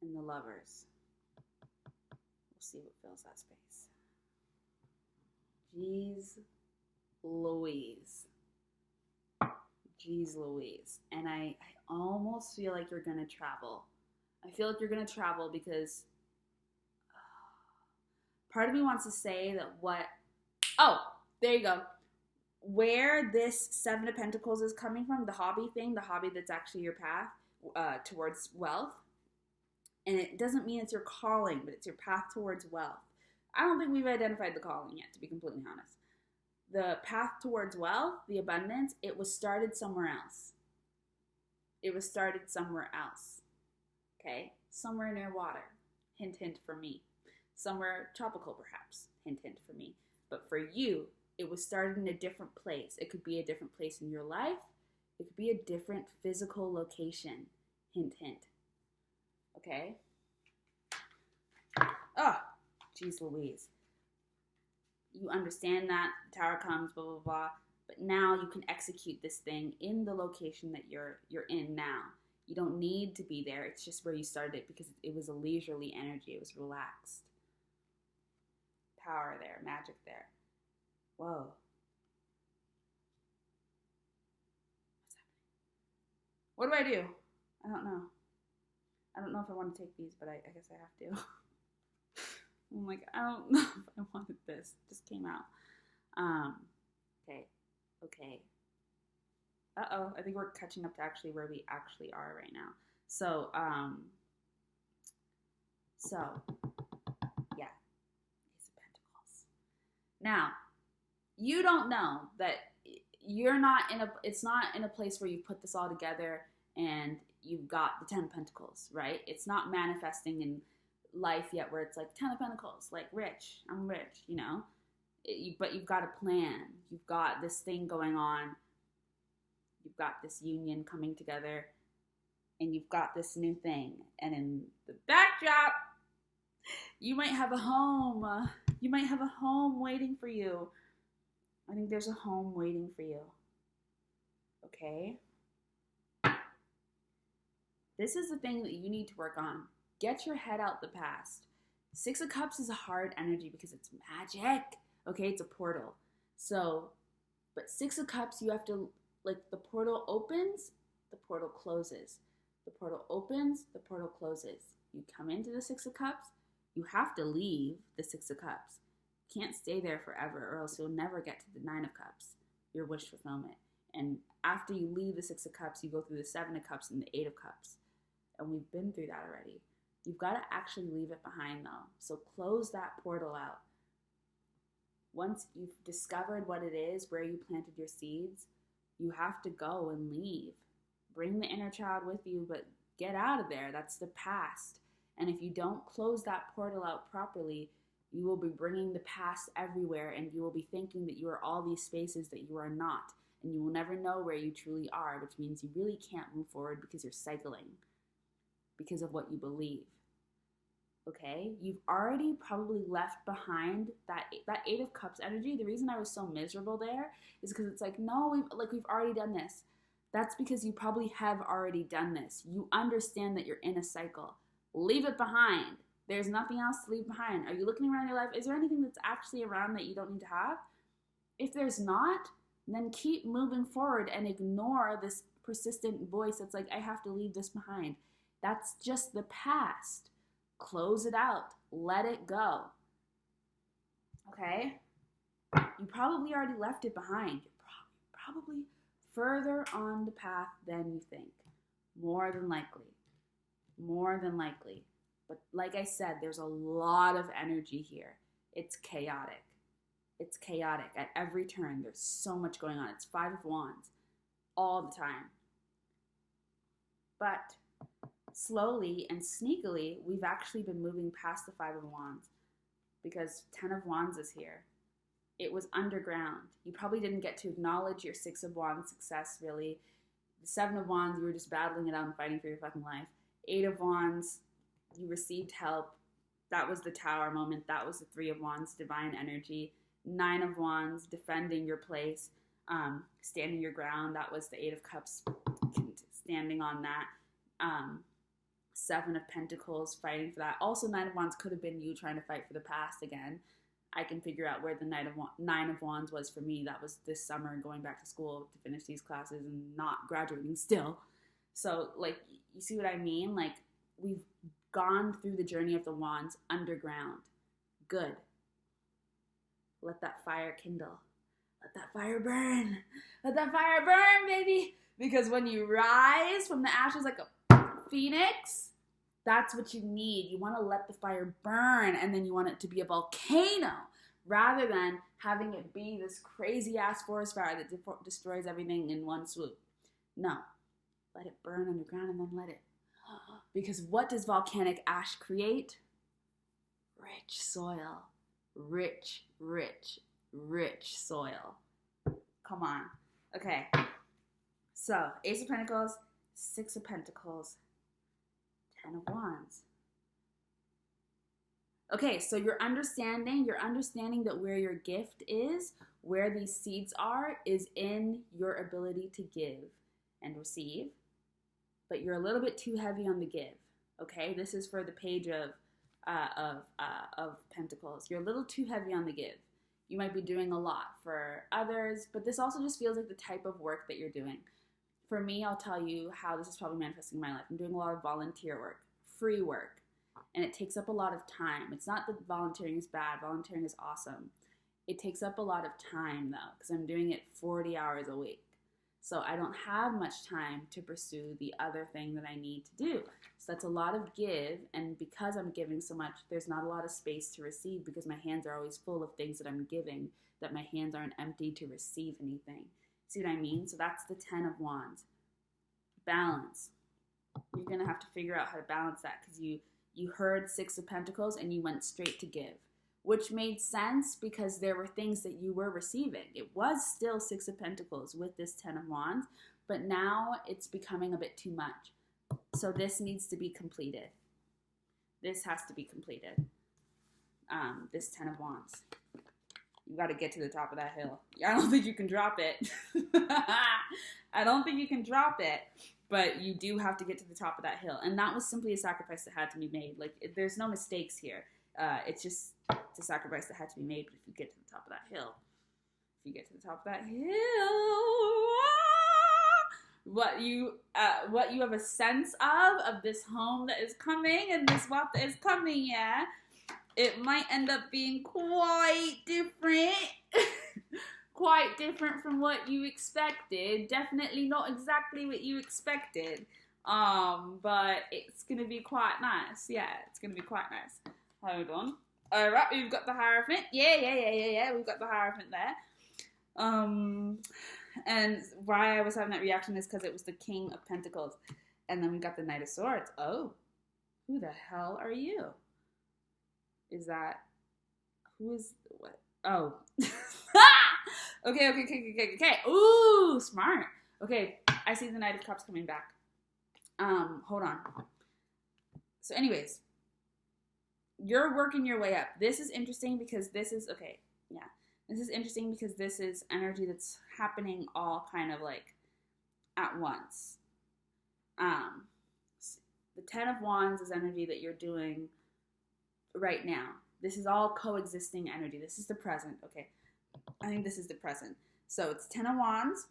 and the Lovers. We'll see what fills that space. Jeez Louise. Jeez Louise. And I almost feel like you're going to travel. I feel like you're going to travel because part of me wants to say that there you go. Where this 7 of Pentacles is coming from, the hobby thing, the hobby that's actually your path towards wealth. And it doesn't mean it's your calling, but it's your path towards wealth. I don't think we've identified the calling yet, to be completely honest. The path towards wealth, the abundance, it was started somewhere else. It was started somewhere else. Okay? Somewhere near water. Hint, hint for me. Somewhere tropical, perhaps. Hint, hint for me. But for you, it was started in a different place. It could be a different place in your life. It could be a different physical location. Hint, hint. Okay? Oh, geez Louise. You understand that. The Tower comes, blah, blah, blah. But now you can execute this thing in the location that you're in now. You don't need to be there. It's just where you started it because it was a leisurely energy. It was relaxed. Power there. Magic there. Whoa. What's happening? What do I do? I don't know. I don't know if I want to take these, but I guess I have to. I'm like, I don't know if I wanted this. It just came out. Okay. Uh-oh, I think we're catching up to actually where we actually are right now. So, yeah. Ace of Pentacles. Now, you don't know that you're not it's not in a place where you put this all together and you've got the 10 of Pentacles, right? It's not manifesting in life yet where it's like 10 of Pentacles, like rich, I'm rich, you know? But you've got a plan. You've got this thing going on. You've got this union coming together and you've got this new thing. And in the backdrop, you might have a home. You might have a home waiting for you. I think there's a home waiting for you. Okay? This is the thing that you need to work on. Get your head out the past. 6 of Cups is a hard energy because it's magic. Okay, it's a portal. So, but 6 of Cups, you have to, like, the portal opens, the portal closes. The portal opens, the portal closes. You come into the 6 of Cups, you have to leave the 6 of Cups. You can't stay there forever or else you'll never get to the 9 of Cups, your wish fulfillment. And after you leave the 6 of Cups, you go through the 7 of Cups and the 8 of Cups. And we've been through that already. You've got to actually leave it behind though. So close that portal out. Once you've discovered what it is, where you planted your seeds, you have to go and leave. Bring the inner child with you, but get out of there. That's the past. And if you don't close that portal out properly, you will be bringing the past everywhere and you will be thinking that you are all these spaces that you are not. And you will never know where you truly are, which means you really can't move forward because you're cycling because of what you believe. Okay? You've already probably left behind that 8 of Cups energy. The reason I was so miserable there is because it's like, no, we've already done this. That's because you probably have already done this. You understand that you're in a cycle. Leave it behind. There's nothing else to leave behind. Are you looking around your life? Is there anything that's actually around that you don't need to have? If there's not, then keep moving forward and ignore this persistent voice that's like, I have to leave this behind. That's just the past. Close it out. Let it go. Okay? You probably already left it behind. You're probably further on the path than you think. More than likely. More than likely. But like I said, there's a lot of energy here. It's chaotic. It's chaotic. At every turn, there's so much going on. It's 5 of Wands all the time. But slowly and sneakily, we've actually been moving past the Five of Wands because 10 of Wands is here. It was underground. You probably didn't get to acknowledge your 6 of Wands success, really. The 7 of Wands, you were just battling it out and fighting for your fucking life. 8 of Wands, you received help. That was the Tower moment. That was the 3 of Wands, divine energy. 9 of Wands, defending your place, standing your ground. That was the 8 of Cups, standing on that. 7 of Pentacles, fighting for that. Also, 9 of Wands could have been you trying to fight for the past again. I can figure out where the 9 of Wands was for me. That was this summer, going back to school to finish these classes and not graduating still. So, like, you see what I mean? Like, we've gone through the journey of the Wands underground. Good. Let that fire kindle. Let that fire burn. Let that fire burn, baby. Because when you rise from the ashes like a phoenix, that's what you need. You want to let the fire burn, and then you want it to be a volcano rather than having it be this crazy ass forest fire that destroys everything in one swoop. No. Let it burn underground and then let it. Because what does volcanic ash create? Rich soil. Rich, rich, rich soil. Come on. Okay. So, Ace of Pentacles, 6 of Pentacles, 10 of Wands. Okay, so you're understanding that where your gift is, where these seeds are, is in your ability to give and receive. But you're a little bit too heavy on the give. Okay, this is for the Page of Pentacles. You're a little too heavy on the give. You might be doing a lot for others, but this also just feels like the type of work that you're doing. For me, I'll tell you how this is probably manifesting in my life. I'm doing a lot of volunteer work, free work, and it takes up a lot of time. It's not that volunteering is bad. Volunteering is awesome. It takes up a lot of time, though, because I'm doing it 40 hours a week. So I don't have much time to pursue the other thing that I need to do. So that's a lot of give, and because I'm giving so much, there's not a lot of space to receive because my hands are always full of things that I'm giving, that my hands aren't empty to receive anything. See what I mean? So that's the 10 of Wands. Balance. You're going to have to figure out how to balance that because you heard 6 of Pentacles and you went straight to give, which made sense because there were things that you were receiving. It was still 6 of Pentacles with this 10 of Wands, but now it's becoming a bit too much. So this needs to be completed. This has to be completed. This 10 of Wands. You got to get to the top of that hill. I don't think you can drop it. I don't think you can drop it, but you do have to get to the top of that hill. And that was simply a sacrifice that had to be made. Like, there's no mistakes here. It's a sacrifice that had to be made, but if you get to the top of that hill, what you have a sense of this home that is coming and this what that is coming, yeah, it might end up being quite different. Quite different from what you expected. Definitely not exactly what you expected. But it's gonna be quite nice. Yeah, it's gonna be quite nice. Hold on. Alright, we've got the Hierophant. Yeah. We've got the Hierophant there. And why I was having that reaction is because it was the King of Pentacles. And then we got the Knight of Swords. Oh. Who the hell are you? Is that... Who is... What? Oh. Okay. Ooh, smart. Okay, I see the Knight of Cups coming back. Hold on. So anyways, you're working your way up. This is interesting because this is, okay, yeah. This is interesting because this is energy that's happening all kind of like at once. The 10 of Wands is energy that you're doing right now. This is all coexisting energy. This is the present, okay. I think this is the present. So it's 10 of Wands.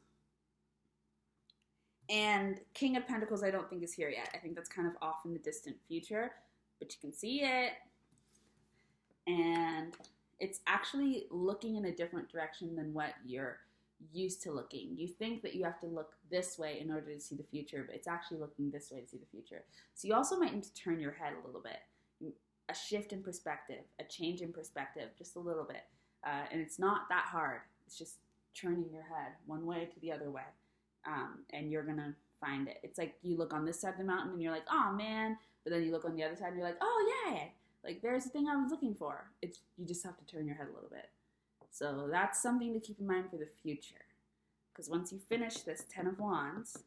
And King of Pentacles I don't think is here yet. I think that's kind of off in the distant future. But you can see it. And it's actually looking in a different direction than what you're used to looking. You think that you have to look this way in order to see the future, but it's actually looking this way to see the future. So you also might need to turn your head a little bit. A shift in perspective, a change in perspective, just a little bit. And it's not that hard. It's just turning your head one way to the other way. And you're going to find it. It's like you look on this side of the mountain and you're like, oh man, but then you look on the other side and you're like, oh yeah, like there's the thing I was looking for. It's, you just have to turn your head a little bit. So that's something to keep in mind for the future. Because once you finish this 10 of Wands,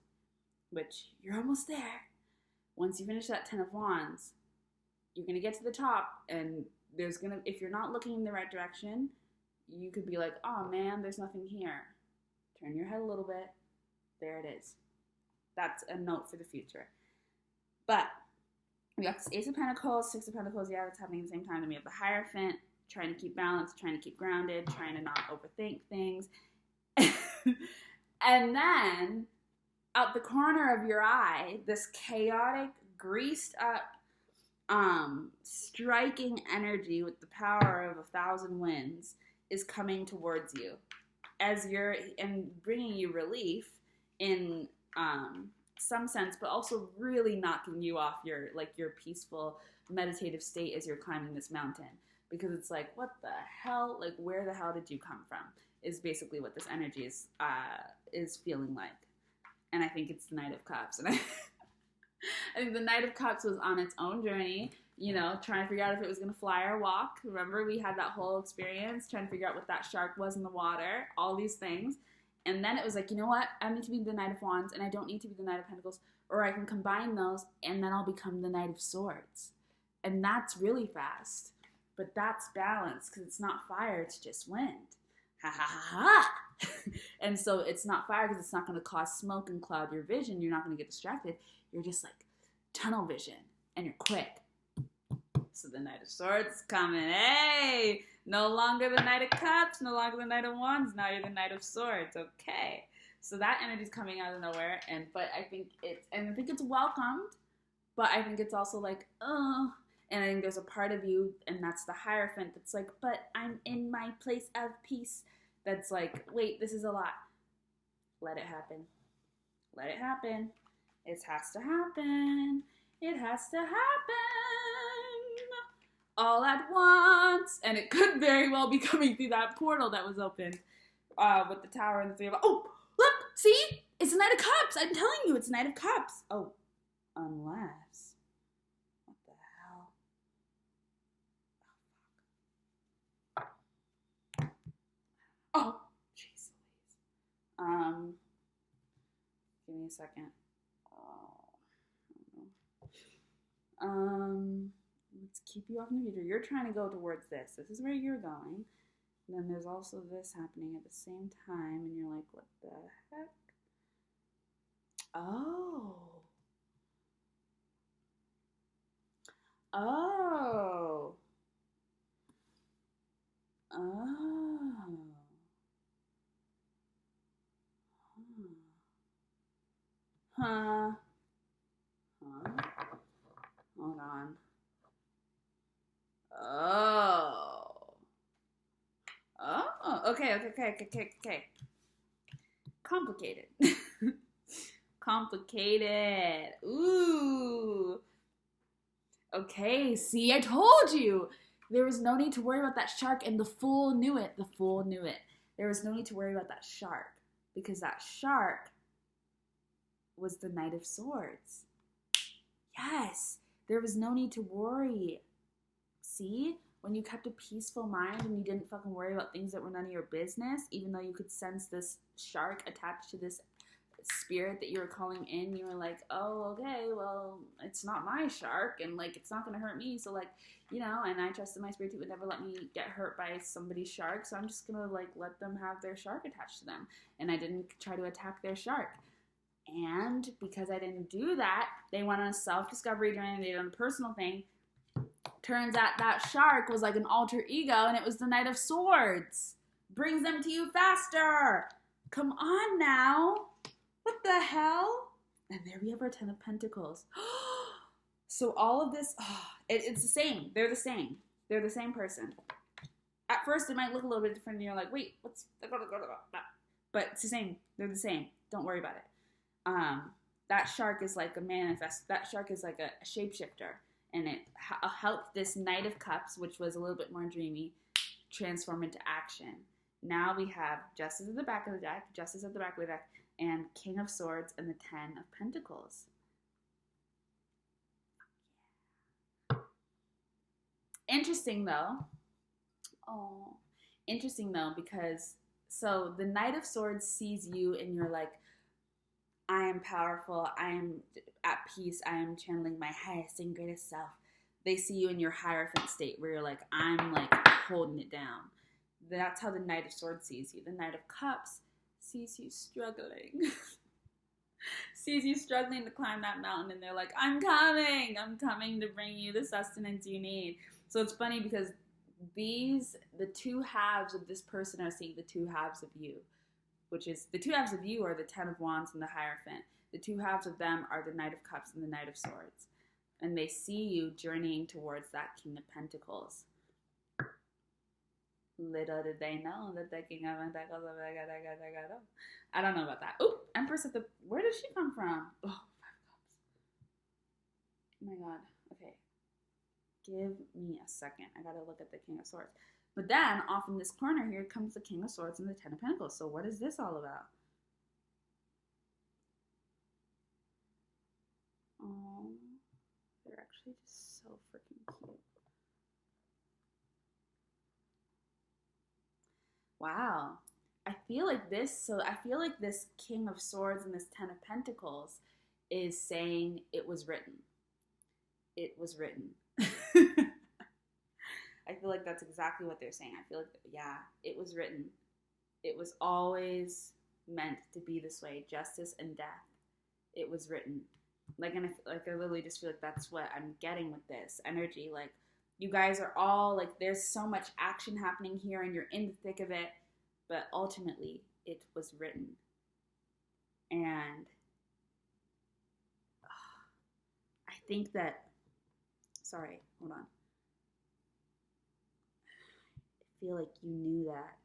which you're almost there, once you finish that 10 of Wands, you're going to get to the top, and there's going to, if you're not looking in the right direction, you could be like, oh man, there's nothing here. Turn your head a little bit. There it is. That's a note for the future. But we got this Ace of Pentacles, Six of Pentacles, yeah, that's happening at the same time. Then we have the Hierophant, trying to keep balance, trying to keep grounded, trying to not overthink things. And then, out the corner of your eye, this chaotic, greased up, striking energy with the power of 1,000 winds is coming towards you, as you're, and bringing you relief in some sense, but also really knocking you off your, like, your peaceful meditative state as you're climbing this mountain, because it's like, what the hell, like, where the hell did you come from, is basically what this energy is feeling like. And I think it's the Knight of Cups, and I think the Knight of Cups was on its own journey, you know, trying to figure out if it was going to fly or walk. Remember, we had that whole experience trying to figure out what that shark was in the water, all these things. And then it was like, you know what? I need to be the Knight of Wands, and I don't need to be the Knight of Pentacles, or I can combine those, and then I'll become the Knight of Swords. And that's really fast. But that's balance, because it's not fire, it's just wind. Ha ha ha ha! And so it's not fire because it's not going to cause smoke and cloud your vision. You're not going to get distracted. You're just like tunnel vision, and you're quick. So the Knight of Swords is coming. Hey! No longer the Knight of Cups, no longer the Knight of Wands, now you're the Knight of Swords. Okay. So that energy's coming out of nowhere, but I think it's welcomed, but I think it's also like, oh, and I think there's a part of you, and that's the Hierophant, that's like, but I'm in my place of peace. That's like, wait, this is a lot. Let it happen. Let it happen. It has to happen. It has to happen. All at once. And it could very well be coming through that portal that was opened with the Tower and the Three of... Oh, look, see? It's the Knight of Cups. I'm telling you, it's the Knight of Cups. Oh, unless... What the hell? Oh, jeez Louise. Give me a second. Let's keep you off the meter. You're trying to go towards this. This is where you're going. And then there's also this happening at the same time, and you're like, what the heck? Oh. Oh. Oh. Huh. Huh. Hold on. Oh. Oh. Okay. Complicated. Complicated. Ooh. Okay, see, I told you. There was no need to worry about that shark, and the Fool knew it. The Fool knew it. There was no need to worry about that shark, because that shark was the Knight of Swords. Yes, there was no need to worry. See? When you kept a peaceful mind and you didn't fucking worry about things that were none of your business, even though you could sense this shark attached to this spirit that you were calling in, you were like, oh, okay, well, it's not my shark, and, like, it's not going to hurt me, so, like, you know, and I trusted my spirit would never let me get hurt by somebody's shark, so I'm just going to, like, let them have their shark attached to them, and I didn't try to attack their shark. And because I didn't do that, they went on a self-discovery journey, they did a personal thing. Turns out that shark was like an alter ego, and it was the Knight of Swords. Brings them to you faster. Come on now. What the hell? And there we have our 10 of Pentacles. So all of this, it's the same. They're the same. They're the same person. At first, it might look a little bit different, and you're like, wait, what's... But it's the same. They're the same. Don't worry about it. That shark is like a manifest. That shark is like a shapeshifter. And it helped this Knight of Cups, which was a little bit more dreamy, transform into action. Now we have Justice at the back of the deck, Justice at the back of the deck, and King of Swords and the Ten of Pentacles. Interesting though. Oh, interesting though, because so the Knight of Swords sees you and you're like, I am powerful, I am at peace, I am channeling my highest and greatest self. They see you in your Hierophant state where you're like, I'm like holding it down. That's how the Knight of Swords sees you. The Knight of Cups sees you struggling. Sees you struggling to climb that mountain, and they're like, I'm coming to bring you the sustenance you need. So it's funny because the two halves of this person are seeing the two halves of you, which is the two halves of you are the Ten of Wands and the Hierophant. The two halves of them are the Knight of Cups and the Knight of Swords. And they see you journeying towards that King of Pentacles. Little did they know that the King of Pentacles. I don't know about that. Ooh, Empress at the. Where did she come from? Oh, 5 Cups. Oh my God. Okay. Give me a second. I gotta look at the King of Swords. But then, off in this corner here comes the King of Swords and the Ten of Pentacles. So what is this all about? Oh, they're actually just so freaking cute. Wow. I feel like this King of Swords and this Ten of Pentacles is saying it was written. It was written. I feel like that's exactly what they're saying. I feel like, yeah, it was written. It was always meant to be this way. Justice and death. It was written. I literally just feel like that's what I'm getting with this energy. Like, you guys are all, like, there's so much action happening here and you're in the thick of it. But ultimately, it was written. And I think that, sorry, hold on. I feel like you knew that.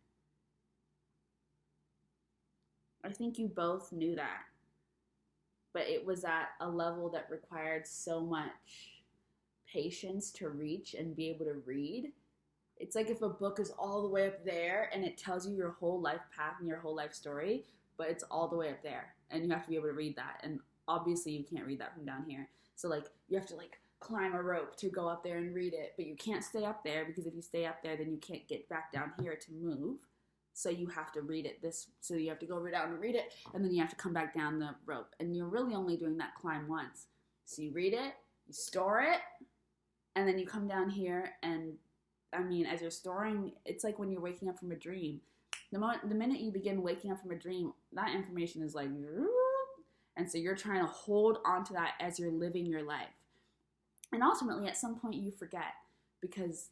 I think you both knew that. But it was at a level that required so much patience to reach and be able to read. It's like if a book is all the way up there and it tells you your whole life path and your whole life story, but it's all the way up there and you have to be able to read that. And obviously you can't read that from down here. So like you have to like climb a rope to go up there and read it, but you can't stay up there because if you stay up there, then you can't get back down here to move. So you have to read it so you have to go down and read it, and then you have to come back down the rope. And you're really only doing that climb once. So you read it, you store it, and then you come down here and I mean, as you're storing, it's like when you're waking up from a dream. The minute you begin waking up from a dream, that information is like, and so you're trying to hold on to that as you're living your life. And ultimately, at some point, you forget because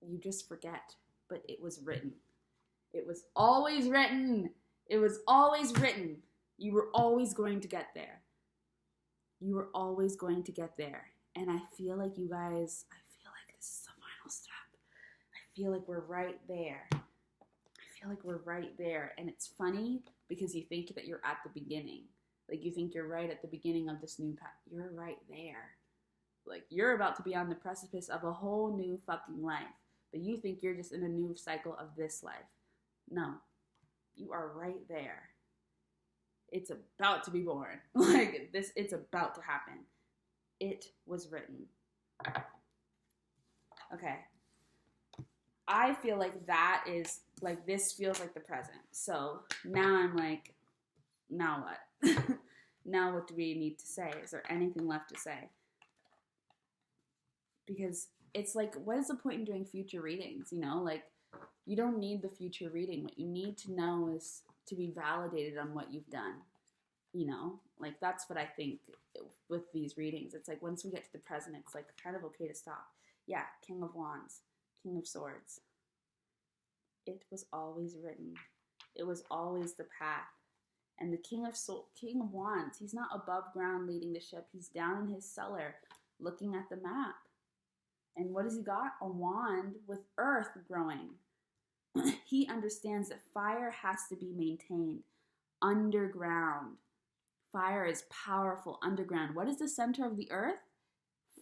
you just forget. But it was written. It was always written. It was always written. You were always going to get there. You were always going to get there. And I feel like you guys, I feel like this is the final step. I feel like we're right there. I feel like we're right there. And it's funny because you think that you're at the beginning. Like you think you're right at the beginning of this new path. You're right there. Like you're about to be on the precipice of a whole new fucking life. But you think you're just in a new cycle of this life. No. You are right there. It's about to be born. Like this, it's about to happen. It was written. Okay. I feel like that is, like, this feels like the present. So now I'm like, now what? Now what do we need to say? Is there anything left to say? Because it's like, what is the point in doing future readings? You know, like, you don't need the future reading. What you need to know is to be validated on what you've done. You know, like, that's what I think with these readings. It's like, once we get to the present, it's like kind of okay to stop. Yeah, King of Wands. King of Swords. It was always written. It was always the path. And the King of Wands, he's not above ground leading the ship. He's down in his cellar looking at the map. And what has he got? A wand with earth growing. He understands that fire has to be maintained underground. Fire is powerful underground. What is the center of the earth?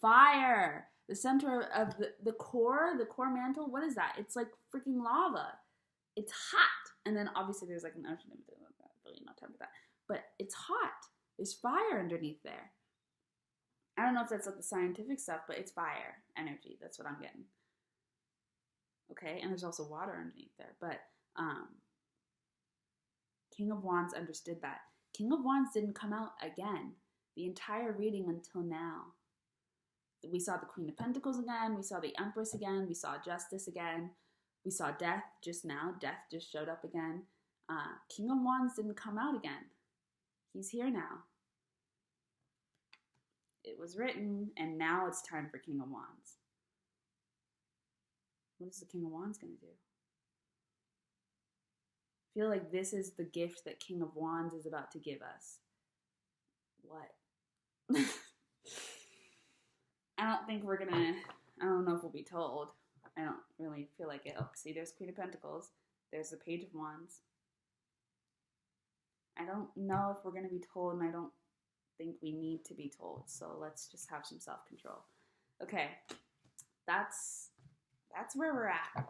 Fire. The center of the core mantle, what is that? It's like freaking lava. It's hot. And then obviously there's like an ocean. Really not time for that. but it's hot. There's fire underneath there. I don't know if that's like the scientific stuff, but it's fire energy. That's what I'm getting. Okay, and there's also water underneath there. But King of Wands understood that. King of Wands didn't come out again the entire reading until now. We saw the Queen of Pentacles again. We saw the Empress again. We saw Justice again. We saw Death just now. Death just showed up again. King of Wands didn't come out again. He's here now. It was written, and now it's time for King of Wands. What is the King of Wands going to do? I feel like this is the gift that King of Wands is about to give us. What? I don't think we're gonna, I don't know if we'll be told. I don't really feel like it. Oh, see, there's Queen of Pentacles. There's the Page of Wands. I don't know if we're gonna be told, and I don't think we need to be told. So let's just have some self-control. Okay, that's where we're at.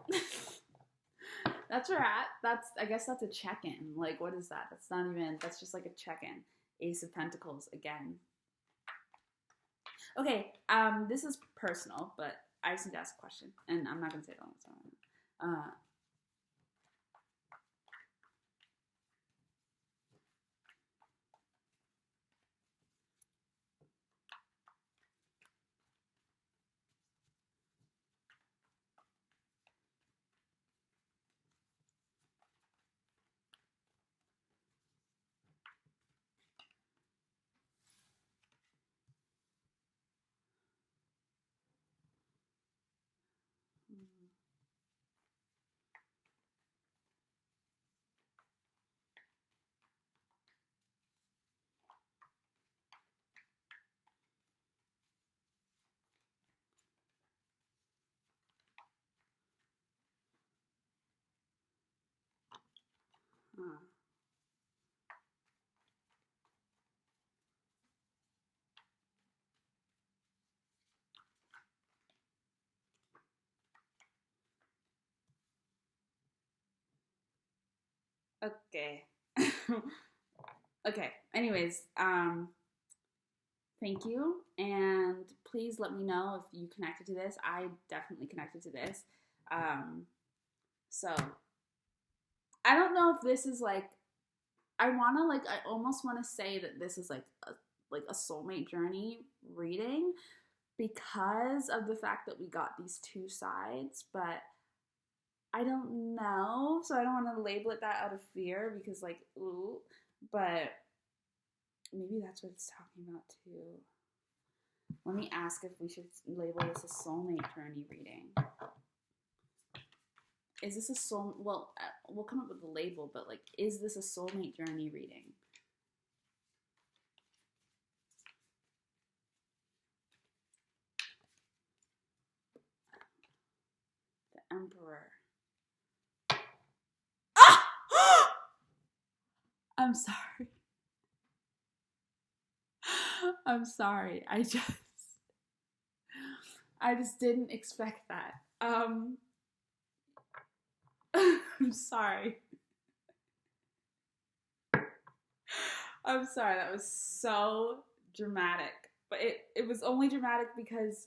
That's where we're at. I guess that's a check-in. Like, what is that? That's just like a check-in. Ace of Pentacles again. Okay, this is personal, but I just need to ask a question, and I'm not gonna say it all the time. Okay. Okay. Anyways, thank you, and please let me know if you connected to this. I definitely connected to this. So I don't know if this is like, I almost want to say that this is like a soulmate journey reading because of the fact that we got these two sides, but I don't know, so I don't want to label it that out of fear because, like, ooh, but maybe that's what it's talking about too. Let me ask if we should label this a soulmate journey reading. Is this a soul? Well, we'll come up with a label, but like, is this a soulmate journey reading? The Emperor. I'm sorry. I'm sorry. I just didn't expect that. I'm sorry. I'm sorry. That was so dramatic. But it was only dramatic because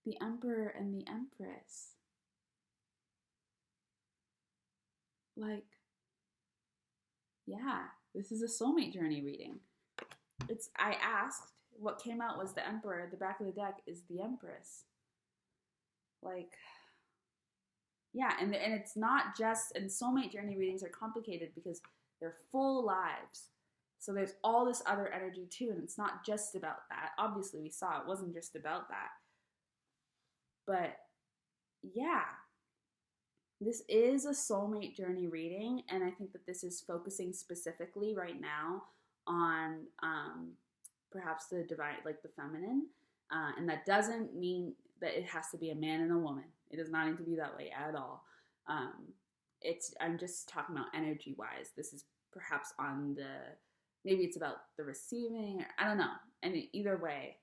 the Emperor and the Empress. Like, yeah, this is a soulmate journey reading. I asked, what came out was the Emperor. The back of the deck is the Empress. Like, yeah, and it's not just, and soulmate journey readings are complicated because they're full lives. So there's all this other energy too, and it's not just about that. Obviously, we saw it wasn't just about that. But yeah, this is a soulmate journey reading, and I think that this is focusing specifically right now on perhaps the divine, like the feminine, and that doesn't mean that it has to be a man and a woman. It does not need to be that way at all. I'm just talking about energy wise. This is perhaps on maybe it's about the receiving, or, I don't know. And either way,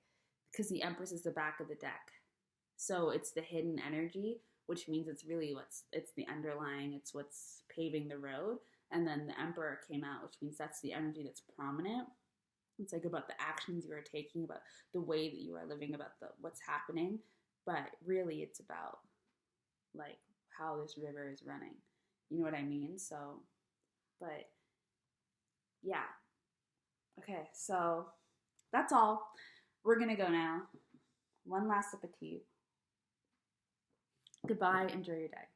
because the Empress is the back of the deck, so it's the hidden energy, which means it's really it's the underlying, it's what's paving the road, And then the Emperor came out, which means that's the energy that's prominent. It's like about the actions you are taking, about the way that you are living, about what's happening. But really, it's about like how this river is running. You know what I mean? So, but yeah. Okay, so that's all. We're gonna go now. One last sip of tea. Goodbye. Enjoy your day.